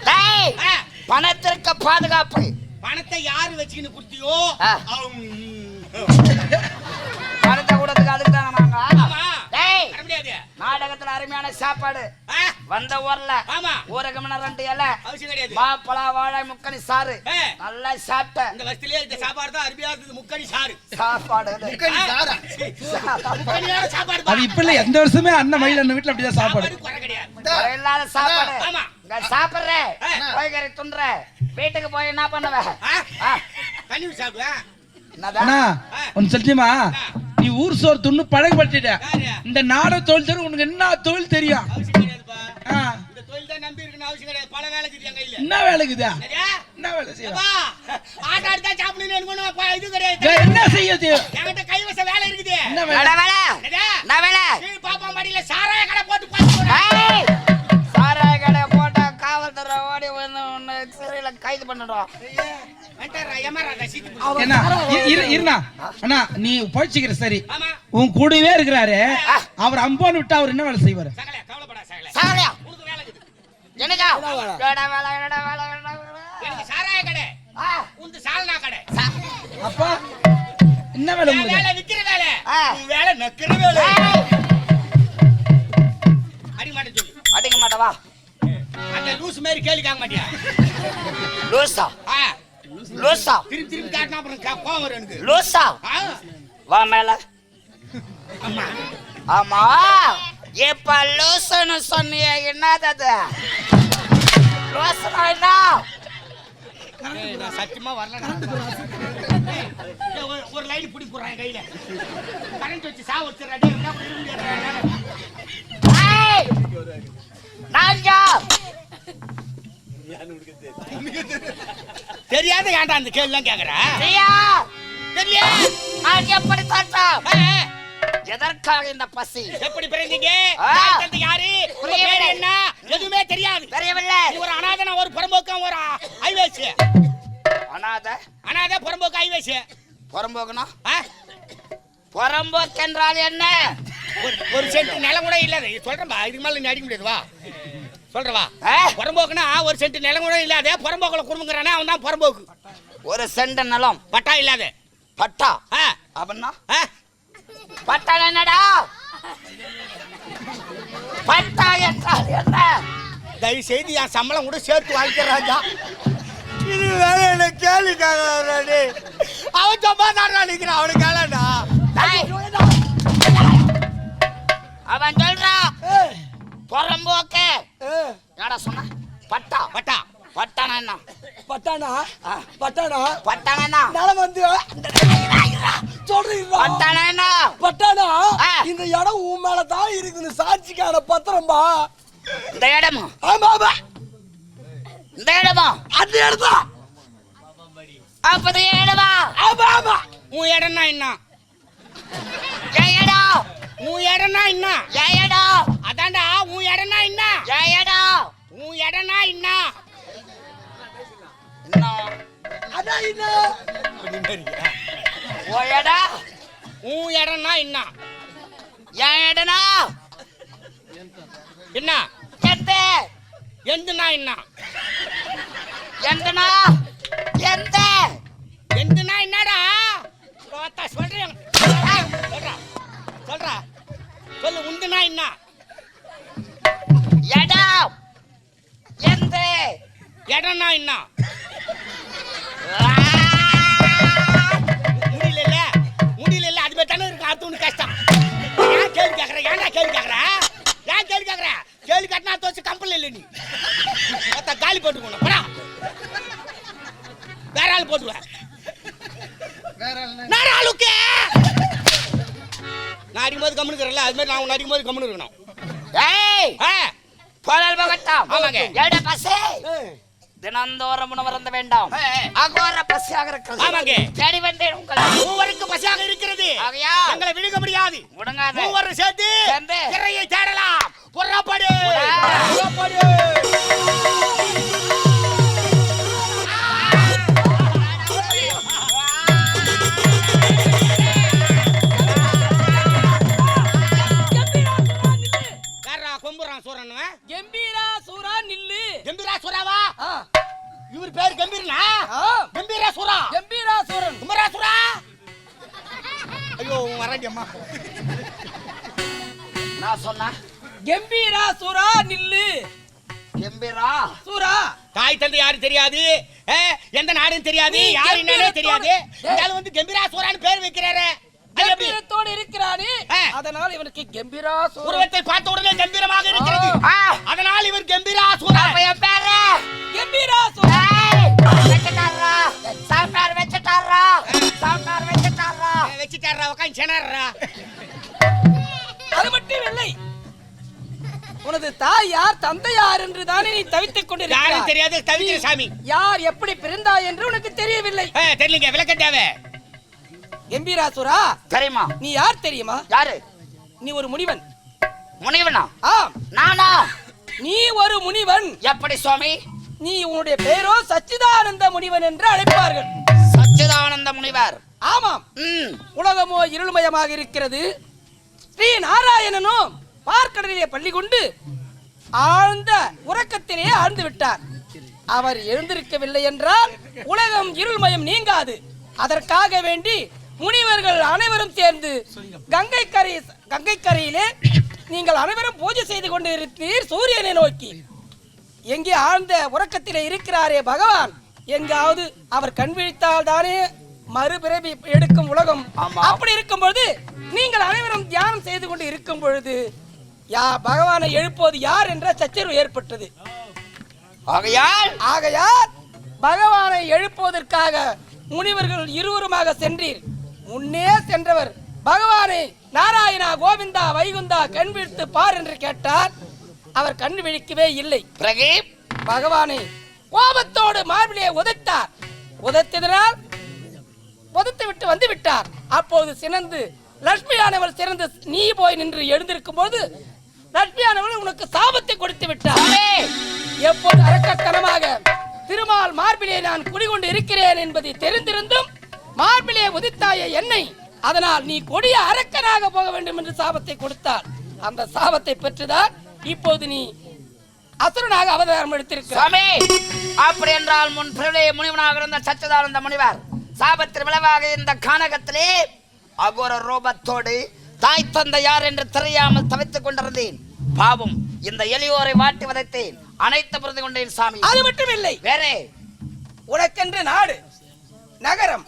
டேய், ஆ. பணத்திற்கு பாதுகாப்பு. பணத்தை யாரு வச்சுக்கின்னு குடுத்தியோ ஆ. பணத்தை கூடத்துக்கு அதுக்கு தானே நாங்க. ஆமா. டேய், வர முடியாது. நாடகத்துல அருமையான சாப்பாடு ஆ. வந்த ஊர்ல ஆமா. ஊரகம்னா 2 இலை அவசியம் கிடையாது. மாப்பழா வாழை முக்கணி சாறு ஆ. நல்லா சாப்பிட்ட இந்த வருஷத்திலே இந்த சாப்பாடு தான் அருமையா இருந்தது. முக்கணி சாறு. சாப்பாடு இது. முக்கணி சாரா? முக்கணியோட சாப்பாடு அது இப்ப இல்ல, எந்த வருஷமே அண்ணன் மயில அண்ணன் வீட்டுல அப்படிதான் சாப்பாடு. குறை கிடையாது. குறை இல்லாத சாப்பாடு. ஆமா. இங்க சாப்பிடுற ஆ. போய்கறி துண்ற வீட்டுக்கு போய் என்ன பண்ணுவ? ஆ? கஞ்சி சாப்பிடுவேன். என்னதான்? அண்ணா ஒன்னு சொல்லிட்டுமா, நீ ஊர் சோறு துண்ணு பழகப்பட்டுட்ட. யாரு? இந்த நாட தொழில் தெரியும், உனக்கு என்ன தொழில் தெரியும்? அவசியம் கிடையாதுப்பா. ஆ, இந்த தொழில் தான் நம்பி இருக்கணும் அவசியம் கிடையாது. பல வேலை இருக்குது என் கையில. என்ன வேலைக்குதா? சரியா? என்ன வேலை செய்ய? அப்பா, ஆட்டாடி தான் சாப்பிடணும்னு எனக்கு ஒண்ணும் இது கிடையாது. என்ன செய்யுது? என்கிட்ட கைவச வேலை இருக்குது. என்ன என்னடா வேலை? வேலை? என்னடா? என்ன வேலை? கீழ் பாப்பா மடியில சாராய கடை போட்டு பார்த்து போறேன். ஏய், சாராய கடை போட்டா காவல்துறை ஓடி வந்து உன்னை சிறையில கைது பண்ணிடுவோம். வந்துடுறா, ஏமாறாத, சீட்டு பிடி. என்ன இருண்ணா அண்ணா, நீ பழிச்சுக்கிற சரி, ஆமா. உன் கூடவே இருக்கிறாரு. அவர் அம்போன்னு விட்டா அவர் என்ன வேலை செய்வாரு? சகல, கவலைப்படாத சகல. சாகலையா? உனக்கு வேலை இருக்குது. என்னக்கா? கடை வேலை, கடை வேலை, கடை வேலை. எனக்கு சாராய கடை, ஆ, உந்து சால்னா கடை. அப்பா என்ன வேலை என் உங்களுக்கு? வேலை விக்கிற வேலை, ஆ. உன் வேலை நக்கிற வேலை. ஏய், அடிக்க மாட்டேன் சொல்லு. அடிக்க மாட்டவா? அந்த லூஸ் மாதிரி கேள்வி கேட்க மாட்டியா? லூசா? ஆ, லூசா? திருப்பி திருப்பி காட்டினா அப்புறம் கோவம் வரும் எனக்கு. லூசா? ஆ, வா மேல. அம்மா. ஆமா, இப்ப லூசுன்னு சொன்னிய என்னது? லூசுனா என்ன? ஏய், நான் சத்தியமா வரல. ஒரு லைன் பிடி போடுறான் கையில. கரண்ட் வச்சு சா வச்சுடுறா. டேய், என்ன பண்ணி முடியாது. ஏய், நான்கா? தெரியாத ஏன்டா அந்த கேள்விலாம் கேக்குற? நீயா? தெரியல. நான் எப்படி தோற்றம்? எதற்காக இந்த பசி? எப்படி பிறந்தீங்க? ஆ. தாய் தந்தை யாரு? உங்க புரியவில்லை. பேர் என்ன? எதுவுமே தெரியாது. தெரியவில்லை. நீ ஒரு அனாதை, ஒரு புறம்போக்கம், ஒரு ஐவேசி. அனாதை அனாதை, புறம்போக்கு, ஐவேசி. புறம்போக்குனா? ஆ? புறம்போக்கு என்றால் என்ன? ஒரு சென்ட் நிலம் கூட இல்ல. சொல்றேன்பா, இதுக்கு மேல நீ அடிக்க முடியாது. வா சொல்றவா புறம்போக்குன்னா ஒரு சென்ட் நிலம் கூட இல்லாத புறம்போக்குல குடும்பங்கிறானே அவன் தான் புறம்போக்கு. ஒரு சென்ட் நிலம் பட்டா இல்லாத பட்டா அப்படின்னா பட்டா என்னடா? பட்டா என்றால் என்ன? தயவு செய்து என் சம்பளம் கூட சேர்த்து வாங்கிக்கிறாங்க. இது வேற என்ன கேள்வி கேட்கறாரு? அவன் சும்மா தான் நினைக்கிறான். அவனுக்கு கேளடா. அவன் சொல்றான் புறம்போக்கு. என்னடா சொன்ன? பட்டா பட்டா பட்டானா என்ன? பட்டானா பட்டானா பட்டானா என்ன? நிலம் வந்து சொல்றீங்க. பட்டானா என்ன? பட்டானா இந்த இடம் உன் மேலதான் இருக்குது சாட்சிக்கான பத்திரம்பா. இந்த இடமா? ஆமா ஆமா இந்த இடமா? அந்த இடமா? அப்ப இடமா? ஆமா ஆமா. உன் இடம்னா என்ன? ஏன் இடம்? உன் இடம்னா என்ன? ஏன் இடம்? அதான்டா உன் இடம்னா என்ன? ஏன் இடம்? உன் இடம்னா என்ன? அதான் என்ன? ஓ இடம்? உன் இடம்னா என்ன? ஏன் இடனா? என்ன? எந்த? எந்துனா என்ன? எந்தனா? எந்த? எந்துனா என்னடா? சொல்றேன். சொல்றா சொல்றா சொல்லு. உந்துனா என்ன? இடம். எந்த? இடம்னா என்ன? முடியல முடியல. அது மாதிரி இருக்கு. அது ஒண்ணு கஷ்டம். ஏன் கேள்வி கேட்கற? ஏன்டா கேள்வி கேட்கற? ஏன் கேள்வி கேட்கற? கேள்வி கட்டினா தோச்சு கம்பல் இல்லை. நீ காலி போட்டுக்கணும். படா வேற ஆள் போட்டுருவேன். வேற ஆளுக்கு நான் அடிக்கும்போது கம்முனு இருக்கிறேன்ல, அது மாதிரி நான் உன்னை அடிக்கும்போது கம்முனு இருக்கணும். ஏய் போனால் போகட்டும். ஆமாங்க. எட பசே தினந்தோறும் உணவு அருந்த வேண்டாம். அகோர பசியாக இருக்கிறது. ஆமாங்க. தேடி வந்தேன் உங்களை. மூவருக்கு பசியாக இருக்கிறது. ஆகையா எங்களை விழுங்க முடியாது. முடங்காத. மூவரும் சேர்ந்து திரையை தேடலாம். புறப்படு. புறப்படு. கொம்புறான் சூரன். கம்பீரா சூரா நில்லு. கம்பீரா சூராவா? இவர் பேர் கம்பீரனா? கம்பீரா சூரா. கம்பீரா சூரன். குமரா சூரா. ஐயோ வரடி அம்மா. நான் சொன்னா கம்பீரா சூரா நில்லு. கம்பீரா சூரா. தாய் தந்தை யாரும் தெரியாது, எந்த நாடும் தெரியாது, யார் என்னன்னே தெரியாது. இதால வந்து கம்பீரா சூரான்னு பேர் வைக்கிறாரு. கம்பீரத்தோடு இருக்கிறானே, அதனால் இவனுக்கு கம்பீரா சூரா. உருவத்தை பார்த்த உடனே கம்பீரமாக இருக்கிறது. அதனால் இவர் கம்பீரா சூரா. என் பேரு கம்பீரா சூரா. வெச்சிட்டாரா? சாம்பார் வெச்சிட்டாரா? சாம்பார் வெச்சிட்டாரா? வச்சிட்டாரா? உட்காந்து செனாரா? அது மட்டும் இல்லை, உனது தாய் யார் தந்தை யார் என்று தானே நீ தவித்துக் கொண்டிருக்கிறாய். யாரும் தெரியாது. தவிக்கிற சாமி. யார் எப்படி பிறந்தாய் என்று உனக்கு தெரியவில்லை. தெரியலங்க. விளக்கட்டாவே. கம்பீராசுரா தெரியுமா? நீ யார் தெரியுமா? யாரு? நீ ஒரு முனிவன். முனிவனா? ஆம். நானா? நீ ஒரு முனிவன். எப்படி சுவாமி? நீ உன்னுடைய பெயரோ சச்சிதானந்த முனிவன் என்று அழைப்பார்கள். சச்சிதானந்த முனிவர். ஆமாம். உலகமோ இருள்மயமாக இருக்கிறது. ஸ்ரீ நாராயணனும் பார்க்கடலிலே பள்ளி கொண்டு ஆழ்ந்த உறக்கத்திலே ஆழ்ந்து விட்டார். அவர் எழுந்திருக்கவில்லை என்றால் உலகம் இருள்மயம் நீங்காது. அதற்காக வேண்டி முனிவர்கள் அனைவரும் சேர்ந்து கங்கை கரையிலே நீங்கள் அனைவரும் பூஜை செய்து கொண்டு இருக்கிறீர் சூரியனை நோக்கி. எங்கே ஆழ்ந்த உறக்கத்திலே இருக்கிறாரே பகவான், எங்காவது அவர் கண் விழித்தால் தானே மறுபிறவி எடுக்கும் உலகம். அப்படி இருக்கும் பொழுது நீங்கள் அனைவரும் தியானம் செய்து கொண்டு இருக்கும் பொழுது பகவானை எழுப்போது யார் என்ற சச்சரவு ஏற்பட்டது. ஆகையால் பகவானை எழுப்புவதற்காக முனிவர்கள் இருவருமாக சென்றீர். முன்னே சென்றவர் பகவானை நாராயணா கோவிந்தா வைகுந்தா கண் விழித்து பார் என்று கேட்டார். அவர் கண் விழிக்கவே இல்லை. பகவானை கோபத்தோடு மார்பிலே உதைத்தார். உதைத்ததனால் உதைத்து விட்டு வந்து விட்டார். அப்போது சினந்து லட்சுமியானவள் சிறந்து நீ போய் நின்று எழுந்திருக்கும் போது லட்சுமியானவள் உனக்கு சாபத்தை கொடுத்து விட்டார். எப்போது அரக்கத்தனமாக திருமால் மார்பிலே நான் குடிகொண்டு இருக்கிறேன் என்பதை தெரிந்திருந்தும் மார்பிலே உதித்தாய என்னை, அதனால் நீ கொடிய அரக்கனாக போக வேண்டும் என்று சாபத்தை கொடுத்தார். அந்த சாபத்தை பெற்றுதான் இப்போது நீ அசுரனாக அவதாரம் எடுத்திருக்கிறார். சுவாமி, அப்படி என்றால் முன் பிரளய முனிவனாக இருந்த சச்சிதானந்த முனிவர் சாபத்தின் விளைவாக இந்த கானகத்திலே அகோர ரூபத்தோடு தாய் தந்தை யார் என்று தெரியாமல் தவித்துக் கொண்டிருந்தேன். பாவம், இந்த எளியோரை வாட்டி வதைத்தேன். அனைத்து புரிந்து கொண்டேன் சாமி. அது மட்டும் இல்லை, வேற உனக்கென்று நாடு, நகரம்,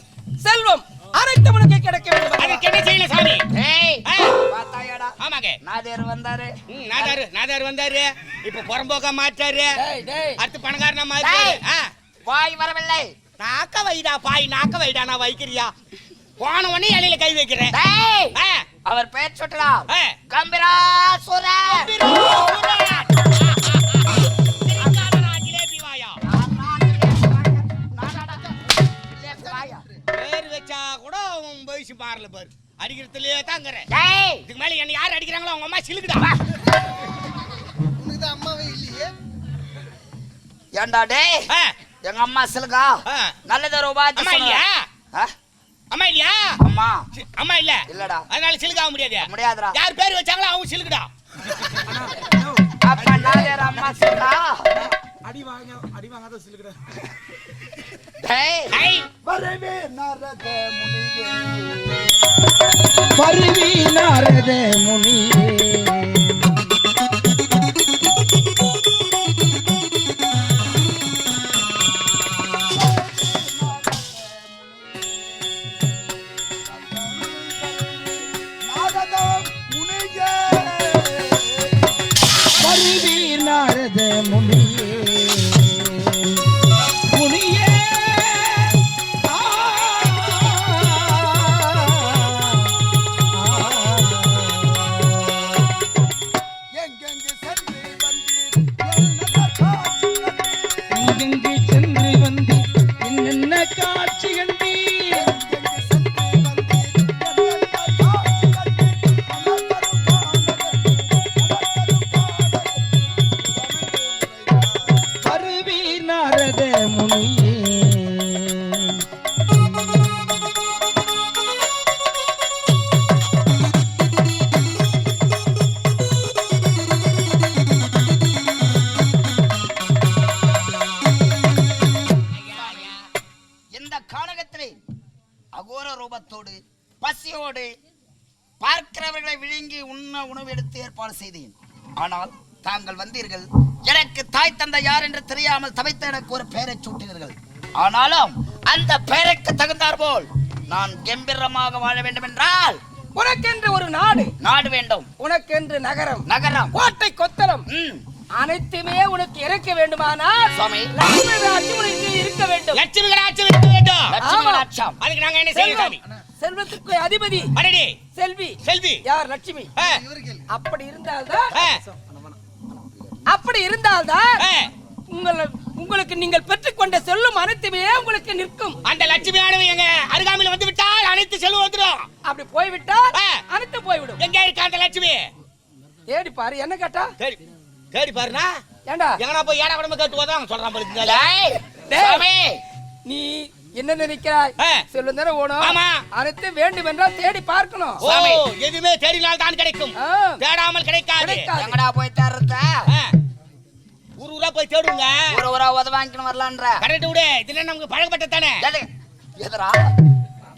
செல்வம் அனைத்தும் உனக்கு கிடைக்க வேண்டும். அதுக்கு என்ன செய்யல சாமி? ஏய், பாத்தாயடா. ஆமாங்க. நாதேர் வந்தாரு. நாதாரு வந்தாரு. இப்ப புறம்போக்கா மாட்டாரு. டேய், அடுத்து பணக்காரனா மாட்டாரு. வாய் வரவில்லை. நாக்க வைடா பாய், நாக்க வைடா. நான் வைக்கிறியா? போன உடனே இலையில கை வைக்கிறேன். டேய், அவர் பெயர் சுட்டடா. கம்பிராசுரா. பேர் வச்சா கூட உன் வயசு மாறல பாரு. அடிக்கிறதுலயே தாங்கிறேன். டேய், இதுக்கு மேல என்ன யார் அடிக்கிறாங்களோ அவங்க அம்மா சிலுக்குடா. உனக்கு அம்மாவே இல்லையே. ஏண்டா டேய், எங்க அம்மா சிலுகா நல்லது ஒரு உபாதி. அம்மா இல்லையா? அம்மா இல்லையா? அம்மா அம்மா இல்ல. இல்லடா. அதனால சிலுக்காக முடியாது. முடியாதுடா. யார் பேர் வச்சாங்களோ அவங்க சிலுக்குடா. அப்ப நாதேர் அம்மா சிலுகா. அடி வாங்காத சிலுக்குற. டேய், வரவே நாரத முனியே, பருவி நாரத முனியே, நாரத முனியே, பருவி நாரத முனியே, முனியே. எங்கெங்கு சென்று வந்தீர் என்ன காட்சி கண்டீர்? எங்கெங்கு சென்று வந்து என்னென்ன காட்சி கண்டீர்? எங்கெங்கு சென்று வந்தீர் என்ன காட்சி கண்டீர்? மனதரும் காணகத்தில் பருவி நாரத முனியே. இந்த கானகத்திலே அகோர ரூபத்தோடு பசியோடு பார்க்கிறவர்களை விழுங்கி உண்ண உணவு எடுத்து ஏற்பாடு செய்தேன். ஆனால் தாங்கள் வந்தீர்கள். எனக்கு தாய் தந்தை யார் என்று தெரியாமல் தவித்த எனக்கு ஒரு பெயரை சூட்டினீர்கள். ஆனாலும் அந்த பெயருக்கு தகுந்தார் போல் நான் கம்பீரமாக வாழ வேண்டும் என்றால் உனக்கென்று ஒரு நாடு, நாடு வேண்டும். உனக்கென்று நகரம், நகரம், கோட்டை, கொத்தளம் ம், அனைத்துமே உனக்கு இறக்க வேண்டுமானால் சுவாமி, லட்சுமி ராஜ்யம் உனக்கு இருக்க வேண்டும். லட்சுமி கடாட்சம் இருக்க வேண்டும். லட்சுமி ஆமா. கடாட்சம். அதுக்கு நாங்க என்ன செய்யணும் சாமி? செல்வத்துக்கு அதிபதி அடடே செல்வி. செல்வி. யார்? லட்சுமி. ஆ, அப்படி இருந்தால்தான் ஆ, அப்படி இருந்தால்தான் ஆ. உங்களுக்கு நீங்கள் பெற்றுக்கொண்ட செல்லும் அனைத்துமே உங்களுக்கு நிற்கும். அந்த லட்சுமியானவ எங்க அருகாமையில வந்து விட்டால் அனைத்து செல்வம் வந்துடும். அப்படி போய்விட்டால் ஆ. அனைத்து போய்விடும். எங்க இருக்கா அந்த லட்சுமி? தேடி பாரு. என்ன கேட்டா? தேடி தேடி பாருனா. ஏண்டா எங்கனா போய் ஏடா உடம்பு கேட்டுவாதான் சொல்றான் பாருங்க. டேய், டேய். சுவாமி, நீ என்ன நினைக்கிறாய்? ஆ. செல்வம் தானே ஓணும். ஆமா. அனைத்து வேண்டும் என்றால் தேடி பார்க்கணும். ஓ, எதுவுமே தேடினால் தான் கிடைக்கும். ஆ. தேடாமல் கிடைக்காது. கிடைக்காது. எங்கடா போய் தேடுறத? ஆ. ஊர் ஊரா போய் தேடுங்க. ஒரு ஊரா உத வாங்கிக்கணும் வரலான்ற. கரெக்ட் விடு. இதுல நமக்கு பழக்கப்பட்ட தானே. எதுரா?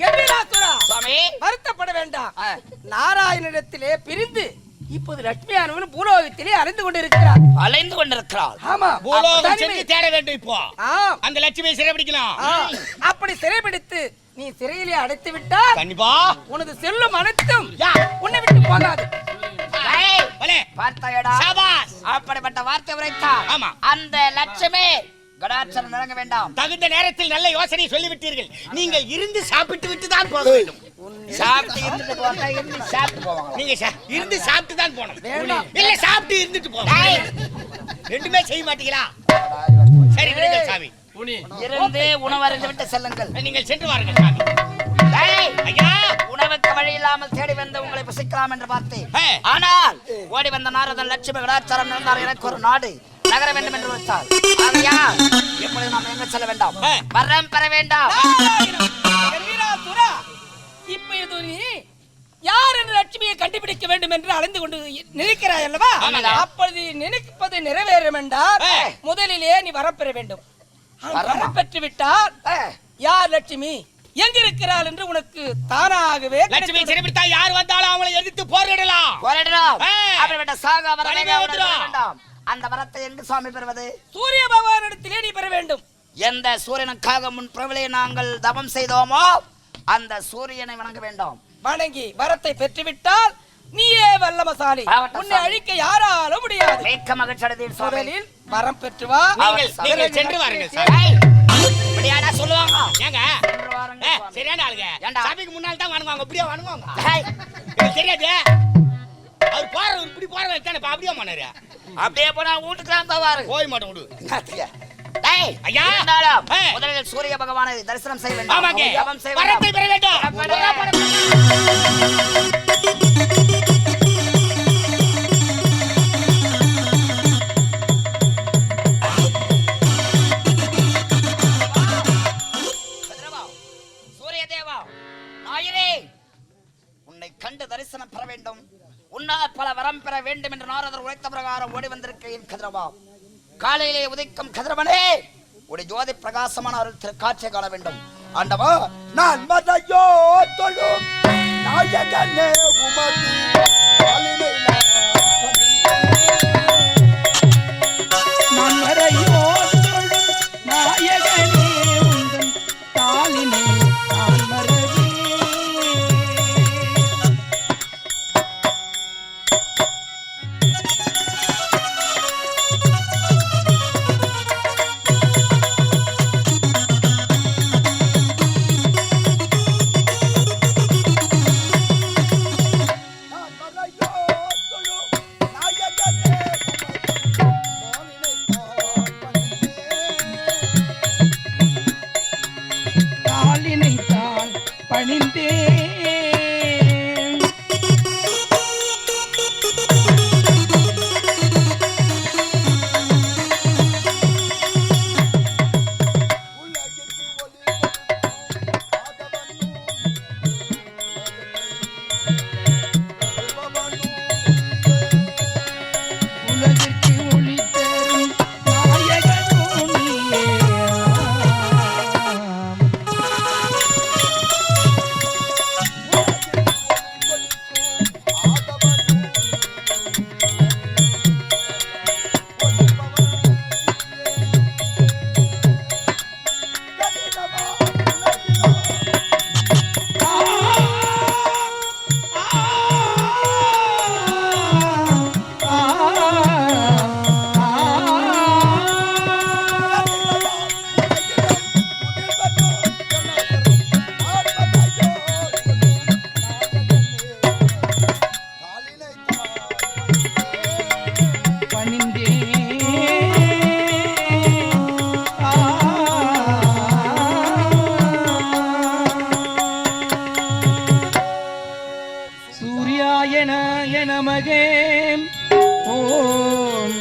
கம்பீராசுரா, சுவாமி, வருத்தப்பட வேண்டாம். ஆ. நாராயணனிடத்திலே பிரிந்து இப்போது லட்சுமியானவன் பூலோகத்திலே அலைந்து கொண்டிருக்கிறார். அலைந்து கொண்டிருக்கிறாள். ஆமா. பூலோகம் தனிமை. சென்று தேட வேண்டும் இப்போ. ஆம். அந்த லட்சுமியை சிறைபிடிக்கணும். ஆ. அப்படி சிறைபிடித்து நீ சிறையிலே அடைத்து விட்டால் கண்டிப்பா. உனது செல்லும் அனைத்தும் யா. உன்னை விட்டு போகாது. டேய், வலே. பார்த்தாயடா? சாபாஸ். அப்படிப்பட்ட வார்த்தை உரைத்தார். ஆமா. அந்த லட்சுமி கடாட்சரம் நிறங்க வேண்டாம். தகுந்த நேரத்தில் நல்ல யோசனை சொல்லிவிட்டீர்கள். நீங்கள் இருந்து சாப்பிட்டு விட்டு தான் போக வேண்டும். சாப்பிட்டு இருந்துட்டு போறதா, இருந்து சாப்பிட்டு போவாங்க. நீங்க இருந்து சாப்பிட்டு தான் போகணும். வேண்டாம். இல்ல சாப்பிட்டு இருந்துட்டு போகணும். டேய், ரெண்டுமே செய்ய மாட்டீங்களா? சரி விடுங்கள் சாமி. இருந்து உணவருந்து விட்டு செல்லுங்கள். நீங்கள் சென்று வாருங்கள் சாமி. டேய், ஐயா. உணவுக்கு வழி இல்லாமல் தேடி வந்து உங்களை புசிக்கலாம் என்று பார்த்தேன். ஏ. ஆனால் ஓடி வந்த நாரதன் லட்சுமி கடாச்சாரம் இருந்தார். எனக்கு ஒரு நாடு நகர வேண்டும் என்று வைத்தார். ஆகையால் எப்பொழுது நாம் எங்க செல்ல வேண்டாம்? ஏ. வரம் பெற வேண்டாம். கம்பீராசுரா, இப்பொழுது நீ யார் என்று லட்சுமியை கண்டுபிடிக்க வேண்டும் என்று அலைந்து கொண்டு நினைக்கிறாய் அல்லவா? அப்பொழுது நினைப்பது நிறைவேறும் என்றால் முதலிலே நீ வரப்பெற வேண்டும். வரம் பெற்று விட்டால் யார் லட்சுமி எங்க இருக்கிறாள் என்று உனக்கு தானாகவே லட்சுமி சிறைபிடித்தா யார் வந்தாலும் அவங்களை எதிர்த்து போரிடலாம். அப்படிப்பட்ட சாகா வரமே வேண்டாம். அந்த வரத்தை எங்கு சுவாமி பெறுவது? சூரிய பகவானிடத்திலே நீ பெற வேண்டும். எந்த சூரியனுக்காக முன் பிரபலே நாங்கள் தவம் செய்தோமோ அந்த சூரியனை வணங்க வேண்டும். வணங்கி வரத்தை பெற்றுவிட்டால் நீயே வல்லமசாலி. உன்னை அழிக்க யாராலும் முடியாது. மிக்க மகிழ்ச்சி அடைந்தேன் சுவாமி. முதலில் வரம் பெற்று வா. நீங்கள் சென்று வாருங்கள் சார். அப்படியாடா சொல்லுவாங்க. ஏங்க சரியான ஆளுங்க. சாமிக்கு முன்னால தான் வணங்குவாங்க. அப்படியே வணங்குவாங்க. எனக்கு தெரியாது. அவர் போறவர் இப்படி போறவர் தானே அப்படியே பண்ணாரு. அப்படியே போனா வீட்டுக்கு தான் போவாரு. போய் மாட்டோம் விடு. டேய் ஐயா முதலில் சூரிய பகவானை தரிசனம் செய்ய வேண்டும். ஆமாங்க. தவம் செய்ய வரத்தை பெற வேண்டும். சூரிய தேவா நாயரே உன்னை கண்டு தரிசனம் பெற வேண்டும். உன்னால் பல வரம் பெற வேண்டும் என்று நாரதர் உழைத்த பிரகாரம் ஓடி வந்திருக்கிறேன். கதிரவா காலையிலே உதிக்கும் கதிரவனே ஒரு ஜோதி பிரகாசமான அருள் காட்சியை காண வேண்டும். ஆண்டவா நான் மதையோ தொழும் நாயகனே உமது காலினை நான் மறையோ தொழும் நாயகனே உந்தன் தாளினை நான் மறவே. தாளினைத்தான் பணிந்தேன். உலகிற்கு ஒளி தரும் நாயகனோ நீயே. சூர்யாய நமகே ஓம்.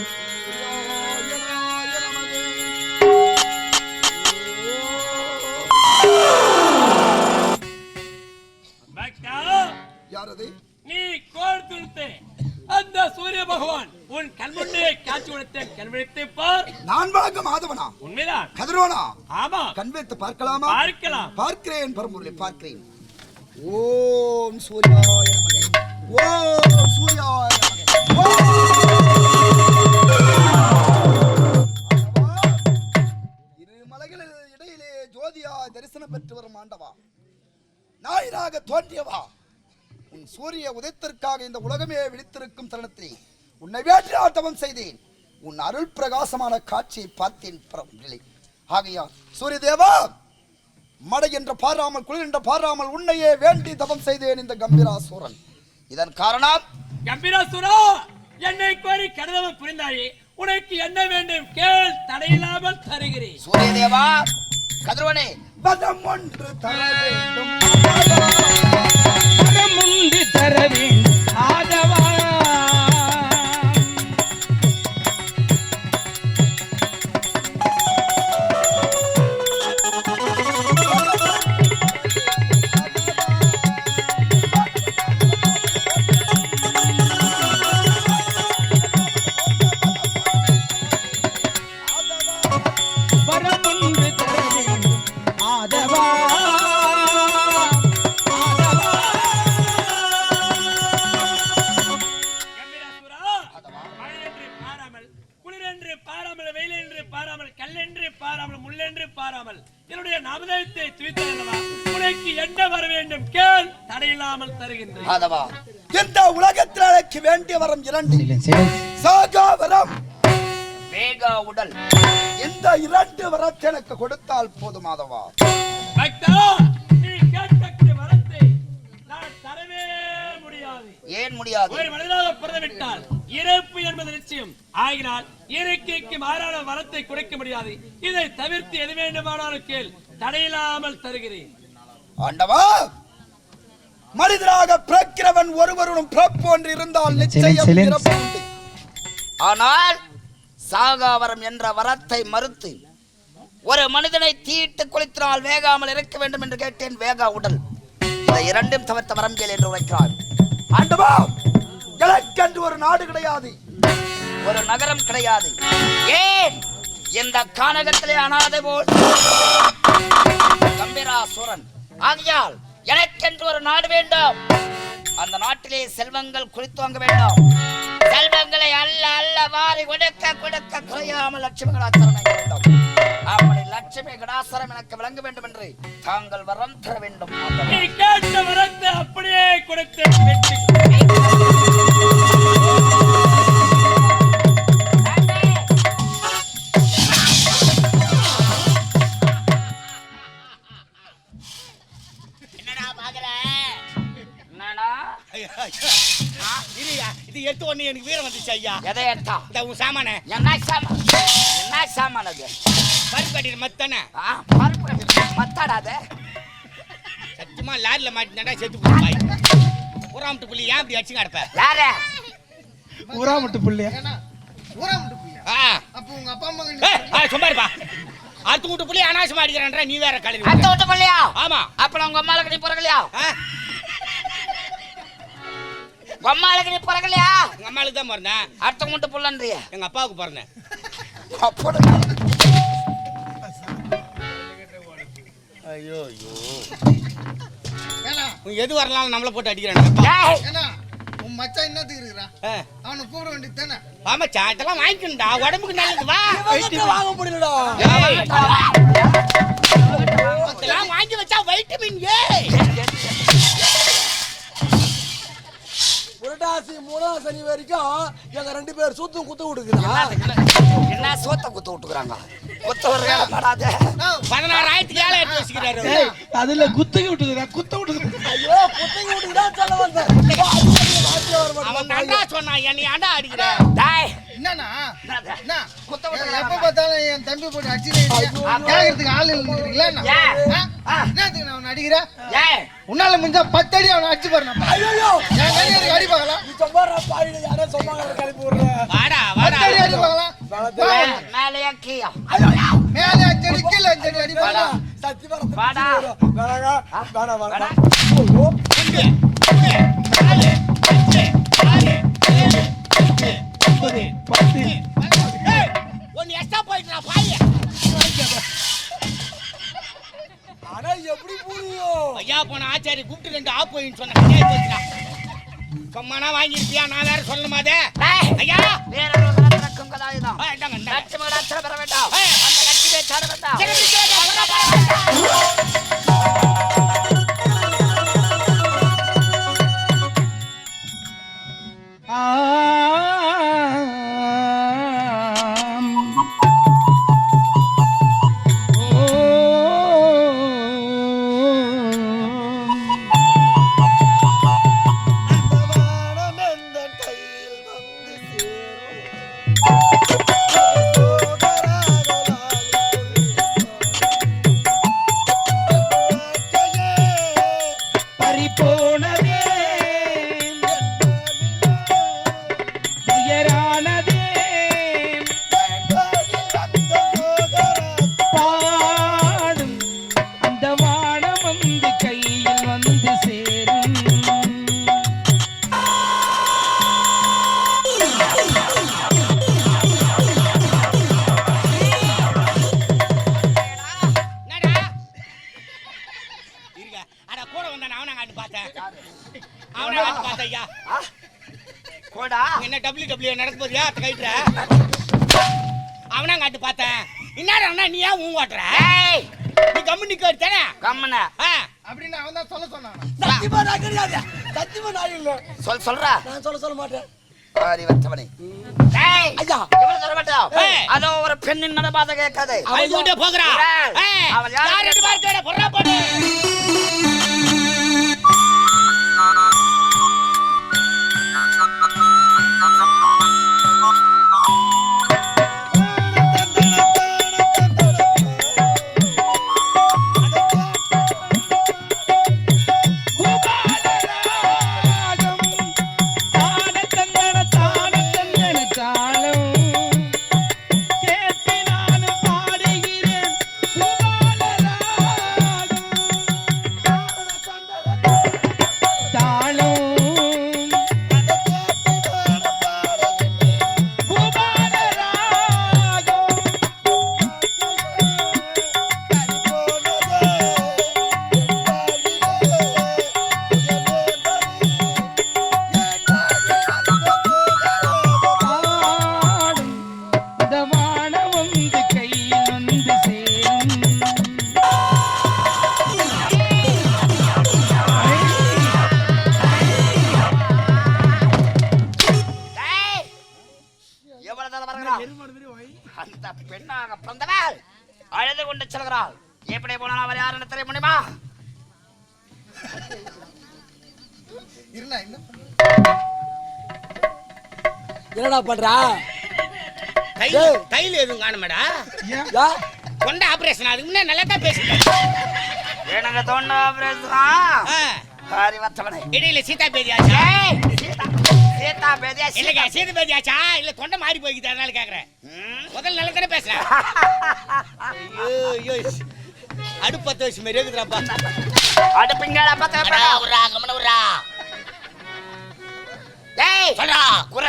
யாரது? நீ கோல் துடுத்து அந்த சூரிய பகவான் உன் கண்முன்னே காட்சி கொடுத்தேன். கண்விழித்து பார். நான் வழங்கும் மாதவனா உண்மைதான். கதிரவனா ஆமா கண் வைத்து பார்க்கலாமா? பார்க்கலாம். பார்க்கிறேன் பரம்பொருளை பார்க்கிறேன். ஓம் சூர்யாய நமகே. ஓம் சூர்யாய நமகே. இரு மலைகளில் இடையிலே ஜோதியா தரிசனம் பெற்று வரும் ஆண்டவா, நாயனாக தோன்றியவா, உன் சூரிய உதயத்திற்காக இந்த உலகமே விழித்திருக்கும் தருணத்தில் உன்னை வேற்றி தவம் செய்தேன். உன் அருள் பிரகாசமான காட்சியை பார்த்தேன் பரம்பொருளே. ஆகையால் சூரிய தேவா, மடை என்று பாராமல் குளிர் என்று பாராமல் உன்னையே வேண்டி தவம் செய்தேன் இந்த கம்பீராசூரன். இதன் காரணம் கம்பீராசுரா, என்னை கோரி கடிதம் புரிந்தாயே. உனக்கு என்ன வேண்டும் கேள், தடையில்லாமல் தருகிறேன். சூரிய தேவா கதிரவனே வதம் ஒன்று தர வேண்டும். வரம் ஒன்று தர வேண்டும் ஆதவா. பாராமல் வெயிலென்று பாராமல் கல்லென்று பாராமல் முள்ளென்று பாராமல் என்னுடைய நாமதத்தை துதித்தல்லவா உனக்கு என்ன வர வேண்டும் கேள் தடையில்லாமல் தருகின்றேன் மாதவா இந்த உலகத்தில் எனக்கு வேண்டிய வரம் 2 சாகா வரம் வேகா உடல் இந்த 2 வரத்தை எனக்கு கொடுத்தால் போதும் மாதவா பக்தா நீ கேட்கக்கூடிய வரத்தை நான் தரவே முடியாது ஏன் முடியாது ஒரு மனிதனாக பிறந்துவிட்டால் இறப்பு என்பது நிச்சயம் ஆகினால் இயற்கைக்கு மாறான வரத்தை கொடுக்க முடியாது இதை தவிர்த்து எது வேண்டுமானாலும் கேள் தடையில்லாமல் தருகிறேன் ஆண்டவா மனிதராக பிறக்கிறவன் ஒருவருடன் பிறப்பு ஒன்று இருந்தால் நிச்சயம் இறப்பு உண்டு. ஆனால் சாகாவரம் என்ற வரத்தை மறுத்து ஒரு மனிதனை தீட்டு குளித்தினால் வேகாமல் இருக்க வேண்டும் என்று கேட்டேன் வேகா உடல் இந்த 2 தவிர்த்த வரம் கேள் என்று உரைக்கிறார் ஆண்டவா எனக்கென்று ஒரு நாடு கிடையாது, ஒரு நகரம் கிடையாது. ஏன் இந்த கானகத்திலே அனாதை போல் கம்பீராசுரன் ஆகையால் எனக்கென்று ஒரு நாடு வேண்டும். அந்த நாட்டிலே செல்வங்கள் குளித்துவாங்க வேண்டும். செல்வங்களை அல்ல அல்ல வாரி கொடுக்க கொடுக்க குறையாமல் லட்சுமி கடாசரம் வேண்டும். அப்படி லட்சுமி கடாசரம் எனக்கு விளங்க வேண்டும் என்று தாங்கள் வரம் தர வேண்டும். நீ கேட்ட வரத்தை அப்படியே கொடுத்து இது எடுத்து ஒண்ணு எனக்கு வீரம் வந்துச்சு ஐயா. எதை எடுத்தா? இந்த உன் சாமான என்ன சாமான அது? பருப்பு கட்டிட்டு மத்தானே மத்தாடாத சத்தியமா லாரில மாட்டினா செத்து போய் ஊராமட்டு புள்ளி ஏன் இப்படி அடிச்சுங்க அடப்ப யாரே ஊராமட்டு புள்ளியா? ஊராமட்டு புள்ளியா? அப்ப உங்க அப்பா அம்மா சும்மா இருப்பா. அடுத்த வீட்டு புள்ளி அனாவசியமா அடிக்கிறான்ற நீ வேற கலரி. அடுத்த வீட்டு புள்ளியா? ஆமா. அப்ப உங்க அம்மாளுக்கு நீ பிறக்கலையா? அம்மாளுக்கு நீ பிறக்கலையா? எங்க அம்மாளுக்கு தான் பிறந்தேன். அடுத்த வீட்டு புள்ளன்றிய எங்க அப்பாவுக்கு பிறந்தேன். ஐயோ ஐயோ எது வரலாம் நம்மள போட்டு அடிக்கிறான். உன் மச்சான் என்னத்துக்கு இருக்கிறான்? அவனை கூப்பிட வேண்டியது தானே? ஆமா சாட்டெல்லாம் வாங்கிக்கணும்டா, உடம்புக்கு நல்லது. வா வாங்க முடியலடா. அதெல்லாம் வாங்கி வச்சா வைட்டமின் ஏ. புரட்டாசி 3ஆம் சனி வரைக்கும் எங்க 2 பேர் சூத்து குத்து விடுக்குறா. என்ன சோத்த குத்து விட்டுக்கிறாங்க? குத்து விடுறாங்க படாத. 16,000 ஏழை எடுத்து வச்சுக்கிறாரு. அதுல குத்துக்கு விட்டுக்கிறா, குத்த விட்டுக்கிறா. ஐயோ குத்துக்கு விட்டு தான் சொல்ல வந்தேன். அவன் தாண்டா சொன்னான் என்னை ஆண்டா அடிக்கிற. டேய் என்னன்னா என்ன குத்த விட்டுறாங்க. எப்ப பார்த்தாலும் என் தம்பி போட்டு அடிச்சுட்டே கேக்குறதுக்கு ஆள் இல்லைங்களா? என்னத்துக்கு நான் அவனை அடிக்கிறேன்? ஏய் உன்னால முடிஞ்சா 10 அடி அவனை அடிச்சு பாரு. ஐயோ என் கையில அடி பார்க்கலாம். நீ சொம்மாரா பாயில யாரோ சொம்மாங்க கிளப்பி விடுற. வாடா 10 வாடா. அடி அடி பார்க்கலாம். மேலையா கீழா? மேலே 5 அடி கீழே 5 அடி அடி பார்க்கலாம். சத்தியமா வாடா. வேணாங்க வேணா வேணா. ஒன்னு எக்ஸ்ட்ரா போயிட்டு பாய். ஆனா எப்படி புரியும்? ஐயா போன ஆச்சாரி கூப்பிட்டு 2 ஆப் போயின்னு சொன்ன கதையா போச்சுடா. கம்மானா வாங்கிருப்பியா? நான் வேற சொல்லணுமா அதே? ஐயா வேற ஒரு வரத்திற்கும் கதாயுதம். இந்தாங்க இந்தாங்க. லட்சுமி கடாசரம் பெற வேண்டாம். அந்த லட்சுமியை சாட வேண்டாம். கோடா என்ன WW நடக்க போறியா கைட்ற? அவனா காட்டு பார்த்தேன். என்னடா நீ ஏன் ஊன் ஓட்டுற? நீ கம்மு நிக்க தானே கம்மன அப்படின்னு அவன் தான் சொல்ல சொன்னான். சத்தியமா நான் கிடையாது. சத்தியமா நான் இல்ல. சொல்றா. நான் சொல்ல மாட்டேன். அறிவற்றவனே. ஐயா இவன் சொல்ல மாட்டான். அதோ ஒரு பெண்ணின் நடபாத கேட்காதே. அவன் கிட்ட போகறா. அவன் யாரு யாரு பார்க்கற பொறா போடு. அந்த பெண்ணாக பிறந்தவள் அழுது கொண்டு செல்கிறாள். எப்படி போனால் அவர் யாருன்னு தெரிய முடியுமா? இருந்தா என்ன என்னடா பண்றா? கையில எதுவும் காணுமேடா. யா கொண்ட ஆபரேஷன் அதுக்கு முன்ன நல்லா தான் பேசுறேன். எனக்கு தொண்ட ஆபரேஷன். அறிவற்றவனே. இடையில சீதா பேதியாச்சா? சீதா பேதியா? இல்லங்க சீதா பேதியாச்சா? இல்ல தொண்டை மாறி போய்க்குது அதனால கேக்குறேன். முதல்ல நல்லா தானே பேசுறேன். ஐயோ அடுப்பு பத்த வச்சு மாதிரி இருக்குதுறாப்பா. அடுப்புங்கடா பத்த உரா கமன உரா. டேய் சொல்றா குர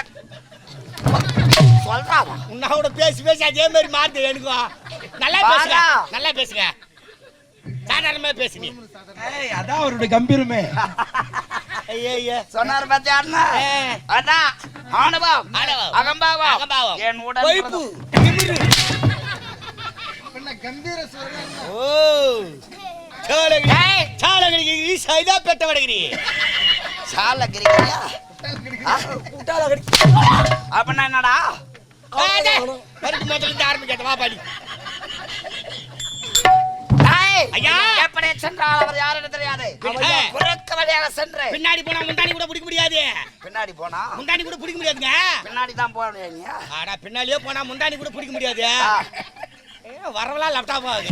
சொல்றா. உன்னோட பேசி அதே மாதிரி மாறுது எனக்கு. நல்லா பேசுங்க நல்லா பேசுங்க. சாதாரணமா பேசு நீ. அதான் அவருடைய கம்பீரமே. ஐயா சொன்னார் பாத்தியா? அதான் ஆணவம் அகம்பாவம் என் உடல் வைப்பு பெண்ண கம்பீர சுவரன். ஓ சாலகிரி சைதா பெட்ட வடகிரி சால கிரிக்கிறியா? அப்படின்னா என்னடா? மறுபடியும் முதல்ல இருந்து ஆரம்பிக்கட்ட வா பாடி. ஐயா எப்படி சென்றால் அவர் யாருன்னு தெரியாது. குறுக்கு வழியாக சென்று பின்னாடி போனா முந்தானி கூட பிடிக்க முடியாது. பின்னாடி போனா முந்தானி கூட பிடிக்க முடியாதுங்க. பின்னாடி தான் போறீங்க. ஆடா பின்னாடியே போனா முந்தானி கூட பிடிக்க முடியாது. வரவெல்லாம் லேப்டாப் ஆகுது.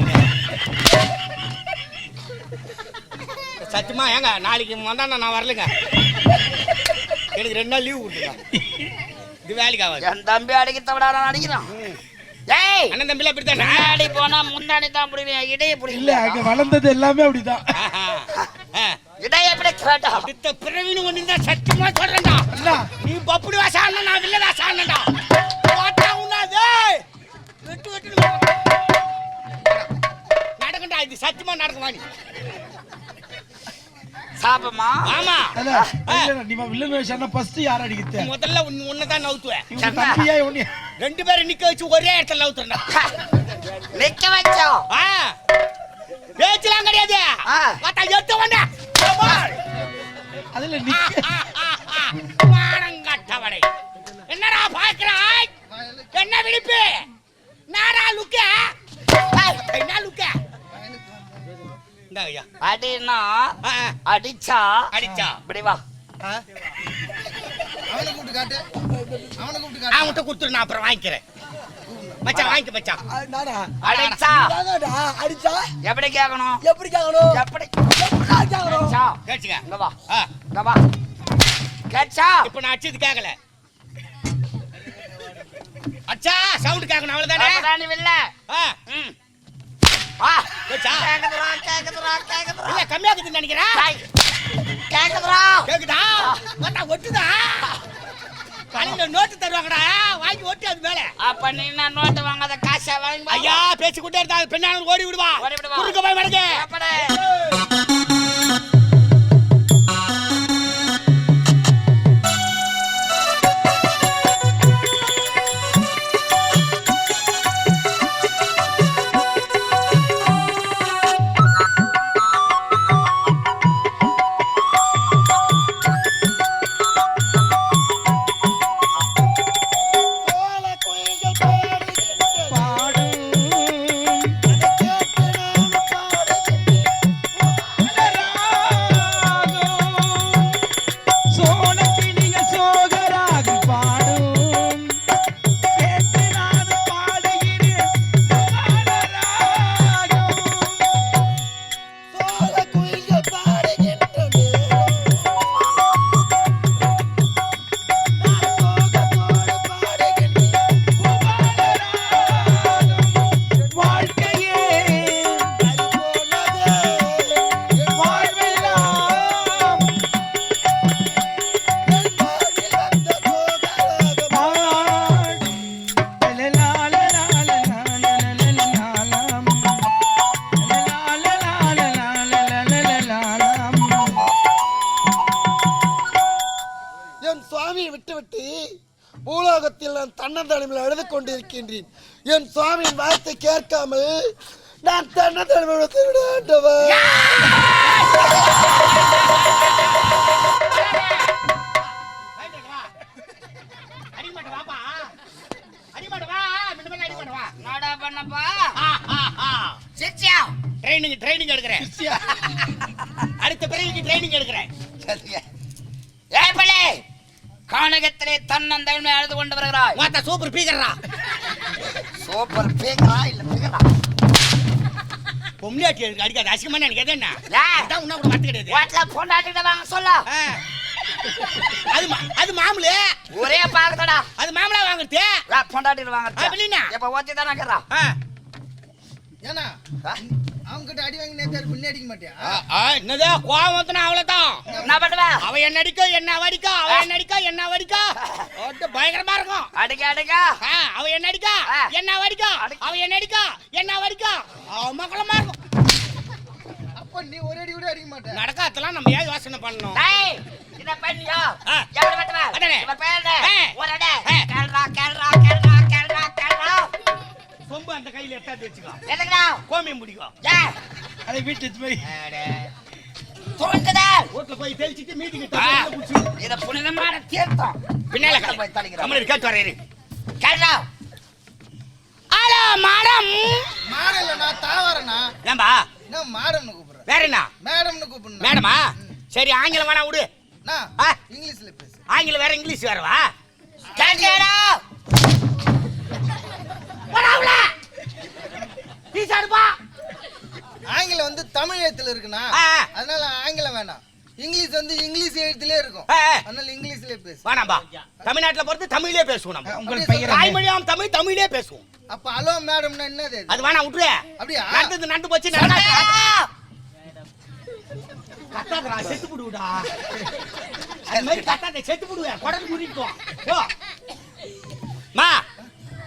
சத்தியமா ஏங்க நாளைக்கு வந்தா நான் வரலங்க. எனக்கு 2 நாள் லீவ் கொடுத்துங்க. இது வேலைக்கு ஆகாது. என் தம்பி அடிக்க தவிர அடிக்கிறான். ஏய் அண்ணன் தம்பில அப்படிதான். பின்னாடி போனா முந்தானி தான் பிடிவேன். இடையே பிடிக்கல. இல்ல அங்க வளர்ந்தது எல்லாமே அப்படிதான். இடையே எப்படி கேட்டா? அடுத்த பிறவின்னு ஒண்ணு இருந்தா சத்தியமா சொல்றேன்டா. நீ பப்புடி வாசானா நான் வில்ல வாசானடா. வாட்டா உன்னாதே. வெட்டு நடக்கண்டா இது சத்தியமா நடக்குமா நீ? சாபமா? ஆமா. நீ வில்லன் வேஷம்னா ஃபர்ஸ்ட் யார் அடிக்குது? முதல்ல உன்னை தான் நவுத்துவேன். தம்பியா இவனே 2 பேரும் நிக்க வச்சு ஒரே இடத்துல நவுத்துறேன்டா. நிக்க வச்சோ. பேச்சலாம் கிடையாது. வாட்டா எடுத்து வந்தா. அதுல மானங்கட்டவளை. என்னடா பாக்குறாய்? என்ன விழிப்பு? நாடா லுக்க? என்ன லுக்க? இந்தா ஐயா. அடினா அடிச்சா இப்படி வா. அவனை கூப்பிட்டு காட்டு. அவன்கிட்ட கொடுத்துரு நான் அப்புறம் வாங்கிக்கிறேன். மச்சான் வாங்கிக்க மச்சான். அடிச்சா அடிச்சா எப்படி கேட்கணும்? எப்படி கேட்கணும்? எப்படி கேட்கணும்? கேட்சுங்க. இங்க வா. இங்க வா. கேட்சா. இப்போ நான் அடிச்சது கேட்கல. அச்சா சவுண்ட் கேட்கணும் அவ்வளவுதானே? அதானே வில்ல. கேட்சா. கேக்குதுடா. இல்ல கம்மியா இருக்குதுன்னு நினைக்கிறேன். கேக்குதுடா. கேக்குதா? வாட்டா ஒட்டுதா? காலையில நோட்டு தருவாங்கடா. வாங்கி ஒட்டி அது மேல. அப்ப நீ நான் நோட்டு வாங்காத காசை வாங்கி ஐயா பேசிக்கிட்டே இருந்தா பெண்ணானு ஓடி விடுவா. குறுக்க போய் மடங்க. பூலோகத்தில் நான் தன்னந்தனிமையில் அழுது கொண்டிருக்கின்றேன். என் சுவாமியின் வார்த்தை கேட்காமல் நான் தன்னந்தனிமையில் திருடாண்டவன். ட்ரைனிங் எடுக்கிறேன். அடுத்த பிறகு ட்ரைனிங் எடுக்கிறேன். கானகத்திலே தன்னந்தனிமை அழுது கொண்டு வருகிறாய். வாத்தா சூப்பர் பீக்கறா. சூப்பர் பீக்கரா இல்ல பீக்கரா? பொம்மியாட்டி அடிக்காத அசிங்கமா எனக்கு எதுன்னா அதான் உன்ன கூட மத்த கிடையாது. வாட்ல பொண்டாட்டிட்ட வாங்க சொல்ல. அது மாமூலே ஒரே பாக்கடா. அது மாமலா வாங்குறது. பொண்டாட்டிட்ட வாங்குறது. அப்படினா எப்ப ஓத்தி தான கறா. ஏன்னா அவங்க கிட்ட அடி வாங்கி நேத்தாரு முன்னே அடிக்க மாட்டியா? என்னதா கோவம் வந்தனா அவ்வளவுதான். என்ன பண்ணுவ? அவ என்ன அடிக்க என்ன வடிக்க அவ என்ன அடிக்க என்ன வடிக்க ஓட்ட பயங்கரமா இருக்கும். அடிக்க அடிக்க அவ என்ன அடிக்க என்ன வடிக்க அவ என்ன அடிக்க என்ன வடிக்க மக்களமா இருக்கும். அப்ப நீ ஒரு அடி கூட அடிக்க மாட்டே. நடக்காதெல்லாம் நம்ம ஏன் யோசனை பண்ணணும்? டேய் இத பண்ணியா எவ்வளவு வெட்டவா? இவ பேரடே ஒரடே கேள்றா கேள்றா கேள்றா கேள்றா கேள்றா சொம்பு அந்த கையில எடுத்து வெச்சுக்கோ. எதுக்குடா? கோமியம் முடிக்கோ. ஏய் அதை வீட்டுல போய் தோண்டடா ரோட்ல போய் தெளிச்சிட்டு மீட்டிங் தண்ணி குடிச்சு இத புனிதமான தீர்த்தம் பின்னால போய் தள்ளிக்கிறேன். கமல கேட்டு வரேன். கேள்றா. Hello madam. மாடம் இல்ல நான் தாவறனா. ஏம்பா என்ன மேடம்னு கூப்பிடுற? வேற என்ன மேடம்னு கூப்பிடுனா. மேடமா? சரி ஆங்கிலம் வேணா விடு. நான் இங்கிலீஷ்ல பேசு. ஆங்கிலம் வேற இங்கிலீஷ் வேறவா? கேள்றா. வராவுல நீ சாடுப்பா. ஆங்கிலம் வந்து தமிழ் எழுத்துல இருக்குனா அதனால ஆங்கிலம் வேணாம். இங்கிலீஷ் வந்து இங்கிலீஷ் எழுத்திலே இருக்கும். அதனால இங்கிலீஷ்லயே பேசு. வேணாம்பா. தமிழ்நாட்டுல பொறுத்து தமிழ்லயே பேசுவோம் நம்ம. உங்களுக்கு பையன் தாய்மொழியாம் தமிழ் தமிழ்லயே பேசுவோம். அப்ப ஹலோ மேடம்னா என்னது? அது வேணா விட்டுரு. அப்படியா? நடந்து நண்டு போச்சு நடந்தா கத்தாதடா செத்து புடுடா. அது மாதிரி கத்தாத செத்து புடுவே கொடக்கு முறிக்கும். போ. மா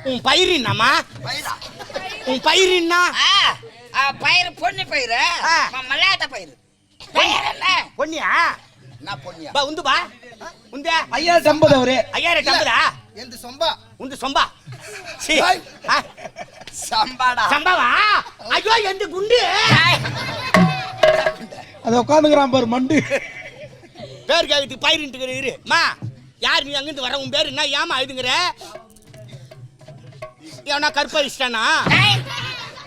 உன் பயிர் என்னம்மா? பயிரா? உன் பயிர் என்ன? பயிர் பொன்னி பயிர். மல்லாட்ட பயிர். பயிர் என்ன? பொன்னியா? நான் பொன்னியா? பா உந்து பா. உந்து 5050 அவரே. 5050 எந்த சொம்பா? உந்து சொம்பா. சீ. சம்பாடா. சம்பாவா? ஐயோ எந்த குண்டு. அத உட்கார்ந்துங்கறான் பாரு மண்டு. பேர் கேக்குது பயிரின்ட்டு இரு. மா யார் நீ அங்க இருந்து வர உன் பேர் என்ன ஏமா எழுதுங்கற? ஏனா கற்பழிச்சானா? டேய்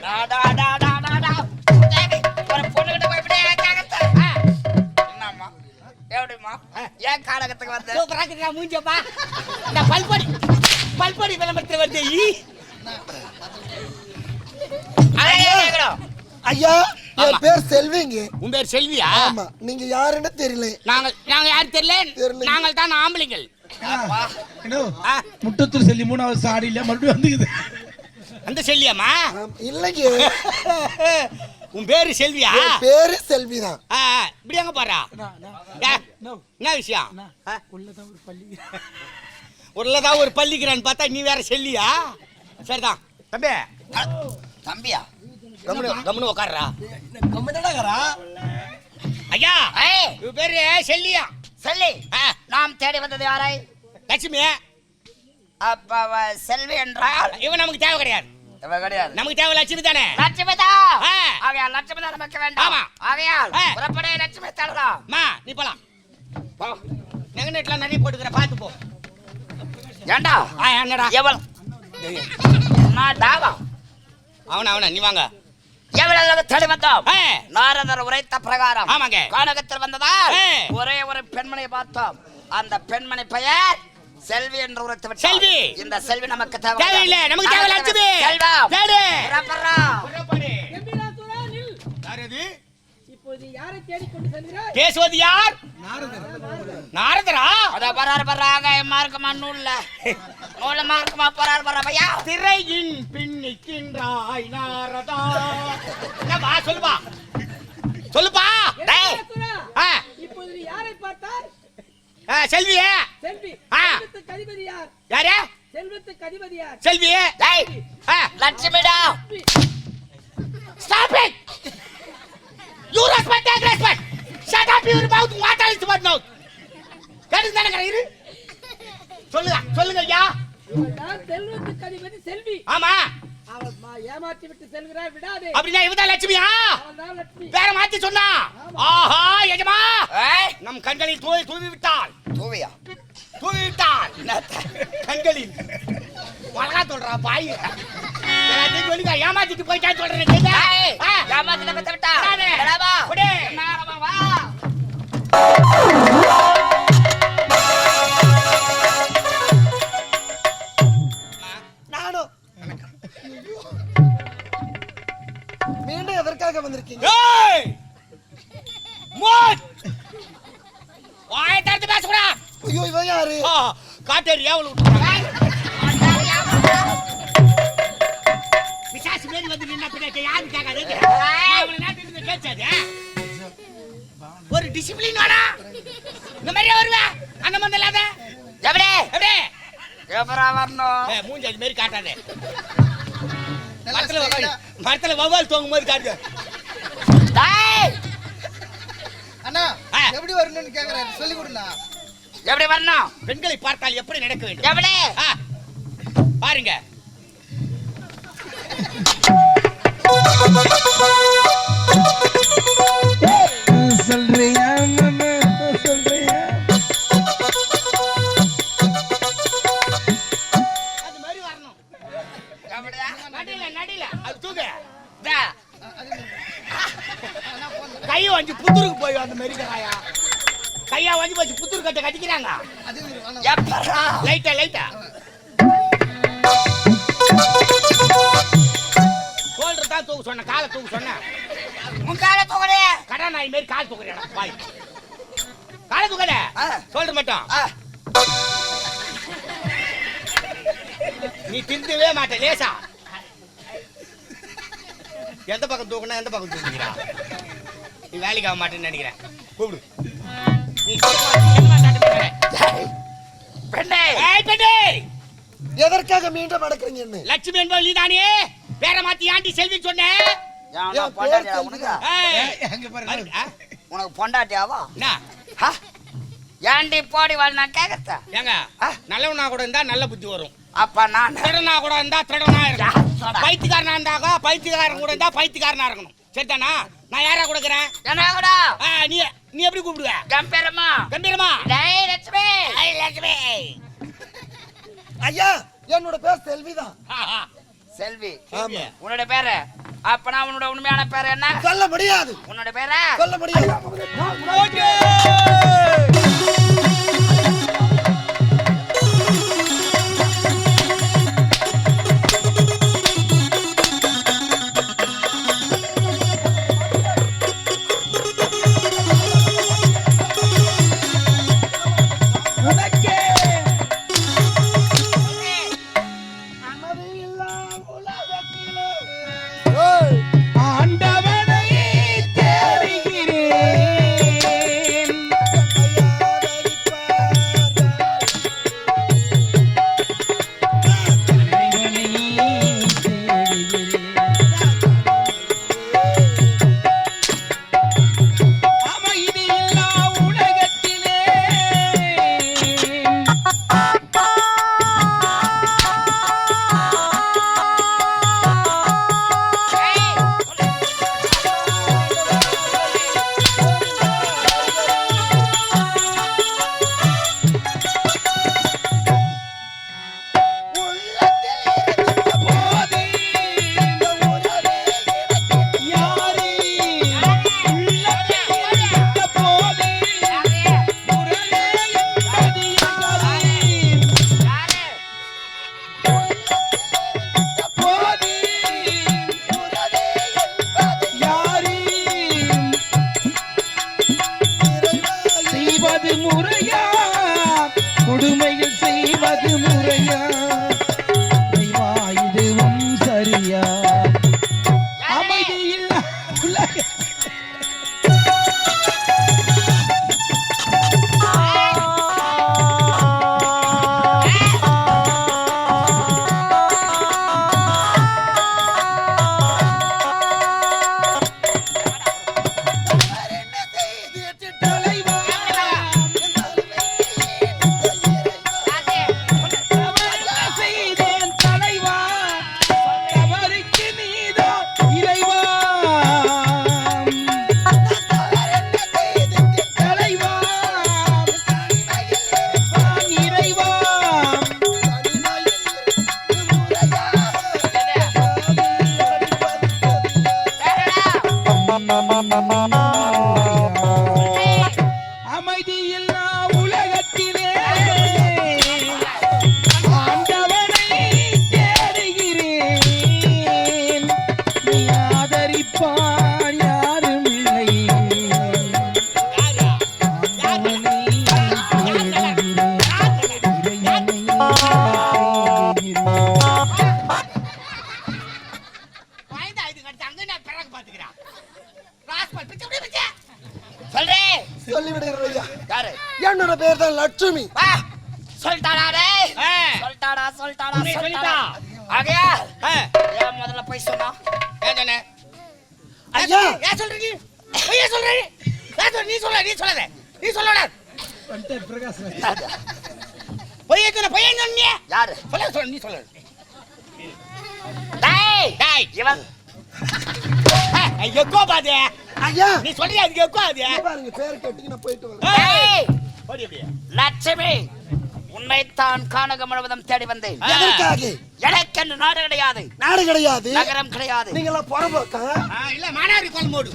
டா டா டா டா டா. டேய் ஒரு பொண்ணு கிட்ட போய் இப்படியே கேக்கத்த. என்னம்மா? எப்படிம்மா? ஏன் காலகத்துக்கு வந்த? சூப்பரா இருக்குடா மூஞ்சப்பா. இந்த பல்பொடி விளம்பரத்துல வருது. ஐயா என் பேர் செல்விங்க. உன் பேர் செல்வியா? ஆமா. நீங்க யாருன்னு தெரியல. நாங்க யாரும் தெரியல. நாங்கள் தான் ஆம்பளைங்கள். முட்டத்தூர் செல்லி 3வது சாடியில மறுபடியும் வந்துக்குது. அந்த செல்வியாமா? இல்லைங்க. உன் பேரு செல்வியா? என் பேரு செல்விதான். இப்படி எங்க பாரா? என்ன விஷயம்? உள்ளதான் ஒரு பள்ளிக்கிறான்னு பார்த்தா நீ வேற செல்லியா? சரிதான் தம்பி. தம்பியா? கம்முனு உட்கார்றா. ஐயா இவ பேரு செல்லியா? செல்லி. நாம் தேடி வந்தது யாரை? லட்சுமி. அப்ப செல்வி என்றால் இவன் நமக்கு தேவை கிடையாது. இவ கிடையாது. நமக்கு தேவை லட்சுமி தானே? லட்சுமி தான். ஆகையால் லட்சுமி தான் நமக்கு வேண்டாம். ஆமா. ஆகையால் புறப்படே லட்சுமி தேடலாம். மா நீ போலாம். போ. நெகனெட்ல நிறைய போட்டுக்கற பாத்து போ. ஏண்டா? என்னடா? எவள்? நான் டாவா. அவனா நீ வாங்க. எவ்வளவு தேடி வந்தோம்? நாரதர் உரைத்த பிரகாரம் ஆமாங்க. கானகத்தில் வந்ததா ஒரே ஒரு பெண்மணியை பார்த்தோம். அந்த பெண்மணி பெயர் செல்வி என்று உரைத்து விட்டார். செல்வி. இந்த செல்வி நமக்கு தேவையில்ல. நமக்கு தேவை லட்சுமி. செல்வம். தேடு. புறப்படுறா. யார் அது? இப்போது யாரை தேடிக் கொண்டு செல்கிறாய்? பேசுவது யார்? நாரதரா? அத பராங்க மார்க்கமா நூல்ல மார்க்கமா பராபையா திரையின் பின்னிக்கின்றாய் நாரதா. என்னப்பா சொல்லுப்பா. டேய். இப்போது நீ யாரை பார்த்தாய்? செல்வியே. செல்வி. செல்வத்துக்கு அதிபதி யார்? யாரே? செல்வத்துக்கு அதிபதி யார்? செல்வியே. டேய் லட்சுமிடா. Stop it. You respect and respect. Shut up your mouth. What else but mouth? கேட்டு தானே இரு. சொல்லுங்க ஐயா. இவள்தான் செல்வத்துக்கு அதிபதி செல்வி. ஆமா. அவள் ஏமாற்றி விட்டு செல்கிறார், விடாதே. அப்படின்னா இவதான் லட்சுமியா? அவள்தான் லட்சுமி. வேற மாத்தி சொன்னா. ஆஹா எஜமா, நம் கண்களில் தூவி விட்டாள். தூவியா? தூவி விட்டாள் கண்களில். மழகா சொல்றா பாய். எல்லாத்தையும் சொல்லுங்க. ஏமாத்திட்டு போயிட்டா சொல்றேன். ஏமாத்திட்டு பெத்த விட்டா. நானும் மீண்டும் எதற்காக வந்திருக்கீங்க? ஐயோ இவன் யாரு? காட்டேரியா பிசாசு மேரி வந்து நின்ன பின்னாடி யாரு கேட்காது. கேட்காது. ஒரு டிசிப்ளின் வாடா. இந்த மாதிரியா வருவேன் அந்த மாதிரி இல்லாத. எப்படி எப்படி எப்பரா வரணும்? மூஞ்சி அது மாதிரி காட்டாதே. மரத்துல வவ்வால் தூங்கும் போது காட்டு. அண்ணா எப்படி வரணும்னு கேக்குறாரு, சொல்லி கொடுண்ணா. எப்படி வரணும்? பெண்களை பார்த்தால் எப்படி நடக்க வேண்டும்? எப்படி பாருங்க. சொல்றியா மாமா சொல்றியா? அது மாதிரி வரணும். எப்படியா? நடில அது தூக்கு. கையை வாங்கி புத்தூருக்கு போய் அந்த மாதிரி காயா. கையா வாங்கி போச்சு புத்தூர் கட்ட கட்டிக்கிறாங்க. லைட்டா சோல்டர் தான் தூக்கு சொன்ன, காலை தூக்கு சொன்ன. உன் காலை தூக்கடே. கடா நாய் மாதிரி கால் தூக்குறேடா பாய். காலை தூக்கட சோல்டர் மட்டும். நீ திருந்தவே மாட்ட லேசா. எந்த பக்கம் தூக்குனா எந்த பக்கம் தூக்குறா? நீ வேலைக்கு ஆக மாட்டேன்னு நினைக்கிறேன். கூப்பிடு. நீ பெண்ணே. பெண்ணே எதற்காக மீண்டும் நடக்கிறீங்க? லட்சுமி என்பவள் நீதானே? வேற மாத்தி ஆண்டி செல்வி சொன்ன. உனக்கு பொண்டாட்டியாவா? என்ன ஏண்டி போடி வாழ் நான் கேட்கத்த? ஏங்க நல்லவனா கூட இருந்தா நல்ல புத்தி வரும். அப்ப நான் திருடனா கூட இருந்தா திருடனா இருக்கணும். பைத்தியக்காரனா இருந்தாக்கா பைத்தியக்காரன் கூட இருந்தா பைத்தியக்காரனா இருக்கணும். சரிதானா? நான் யாரா கொடுக்குறேன்? என்ன கூட நீ நீ எப்படி கூப்பிடுவ? கம்பீரமா. கம்பீரமா. டேய் லட்சுமி. டேய் லட்சுமி. ஐயா என்னோட பேர் செல்விதான். செல்வி. ஆமா. உன்னோட பேரு? அப்பனா உன்னோட உண்மையான பேர் என்ன? சொல்ல முடியாது. உன்னோட பேரு? சொல்ல முடியாது. ஓகே. ஆண்டவனை தேடுகிறேன். லட்சுமி சொல்லிட்டாடா டேய் ஆ. சொல்லிட்டாடா சொல்லிட்டாடா உண்மையை சொல்லிட்டாடா சொல்லிட்டா. ஆகையா ஆ. ஏன் முதல்ல போய் சொன்னா ஏன் சொன்ன? ஐயா. ஏன் சொல்ற நீ? ஏன் சொல்ற நீ? ஏன் சொல்ற? நீ சொல்லாத. நீ சொல்லடா. பொய்யே சொன்னியே. யாரு சொல்ல நீ சொல்ல. டேய் டேய் இவன் எக்கோ பாதே. ஐயா நீ சொல்றியா அதுக்கு எக்கோ அது? பாருங்க பேர் கேட்டீங்க நான் போயிட்டு வரேன் டேய் ஓடி அப்படியே. லட்சுமி உன்னைத்தான் கானகம் முழுவதும் தேடி வந்தேன் எதற்காக எனக்கென்று நாடு கிடையாது நாடு கிடையாது நகரம் கிடையாது நீங்க எல்லாம் புறம்போக்கா இல்ல மானாரி கோல் மூடு.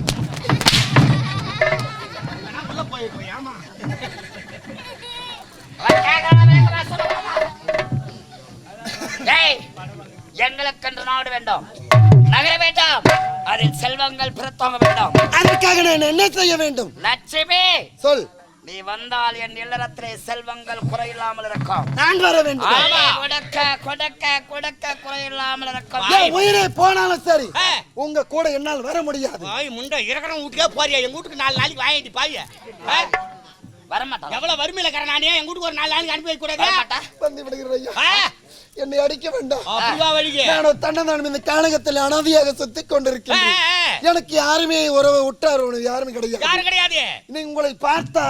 உள்ள போய் ஆமா. டேய் எங்களுக்கென்று நாடு வேண்டாம் நகர வேண்டாம் அதில் செல்வங்கள் பிறத்தோங்க வேண்டாம் அதற்காக நான் என்ன செய்ய வேண்டும் லட்சுமி சொல் நீ வந்தால் என் இல்லறத்திலே செல்வங்கள் குறையில்லாமல் இருக்கும் நான் வர வேண்டும் ஆமா, கொடுக்க கொடுக்க கொடுக்க குறையில்லாமல் இருக்கும் என் உயிரே போனாலும் சரி ஆ. உங்க கூட என்னால் வர முடியாது வாய் முண்டை இருக்கிறவன் வீட்டுக்கே போறியா? எங்க வீட்டுக்கு 4 நாளைக்கு வாங்கிட்டு பாய. வரமாட்டான் எவ்வளவு வறுமையில இருக்கிற நானே எங்க வீட்டுக்கு ஒரு 4 நாளைக்கு அனுப்பி வைக்க கூடாது. வரமாட்டா வந்து விடுகிறேன் ஐயா என்னை அடிக்க வேண்டாம் அப்படிவா வழிக்கு? நான் தன்னதானம் இந்த கானகத்தில் அனாதையாக சுத்திக் கொண்டிருக்கிறேன் எனக்கு யாருமே உறவை விட்டார் யாருமே கிடையாது யாரு கிடையாது. நீ உங்களை பார்த்தா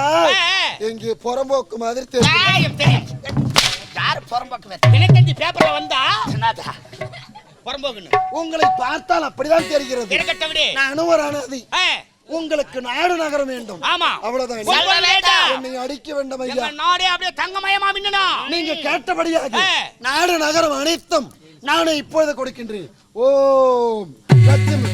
எங்கே புறம்போக்கு மாதிரி தெரியும் தெரியும் தெரியும் யார் புறம்போக்கு வேறு தினத்தந்தி பேப்பர்ல வந்தா என்னதா புறம்போக்குன்னு உங்களை பார்த்தால் அப்படிதான் தெரிகிறது இருக்கட்ட விடு. நானும் ஒரு அனாதை உங்களுக்கு நாடு நகரம் வேண்டும் ஆமா. அவ்வளவுதான் சொல்ல வேண்டாம். என்னை அடிக்க வேண்டும் ஐயா எங்க நாடே அப்படியே தங்கமயமா மின்னணும். நீங்க கேட்டபடியாக ஆ. நாடு நகரம் அனைத்தும் நானே இப்பொழுது கொடுக்கின்றேன் ஓம் லட்சுமி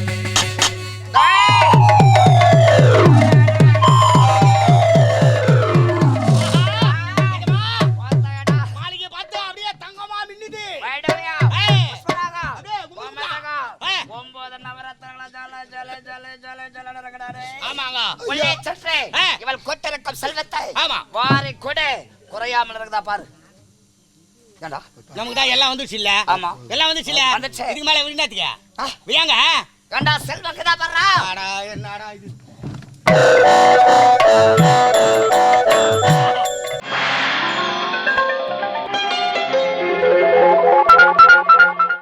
மாளிகை பார்த்து அப்படியே தங்கமா மின்னுது. வைடவியா ஏய். புஷ்பராகா அப்படியே முன்னுக்கு ஓமராகா ஏய். 9 நவரத்னங்கள ஜல ஜல ஜல ஜல ஜல நடக்கடாரே ஆமாங்க. உள்ளே சற்றே ஆ. இவள் கொட்டிருக்கும் செல்வத்தை ஆமா. வாரி கொடு குறையாமல் இருக்குதா பாரு ஏண்டா நமக்கு தான் எல்லாம் வந்துருச்சு இல்ல? ஆமா. எல்லாம் வந்துருச்சு இல்ல? வந்துருச்சு. இதுக்கு மேல விருந்தாத்துக்க ஆ. வியாங்க. ஏண்டா செல்வம் இருக்குதா பாரு என்னடா இது?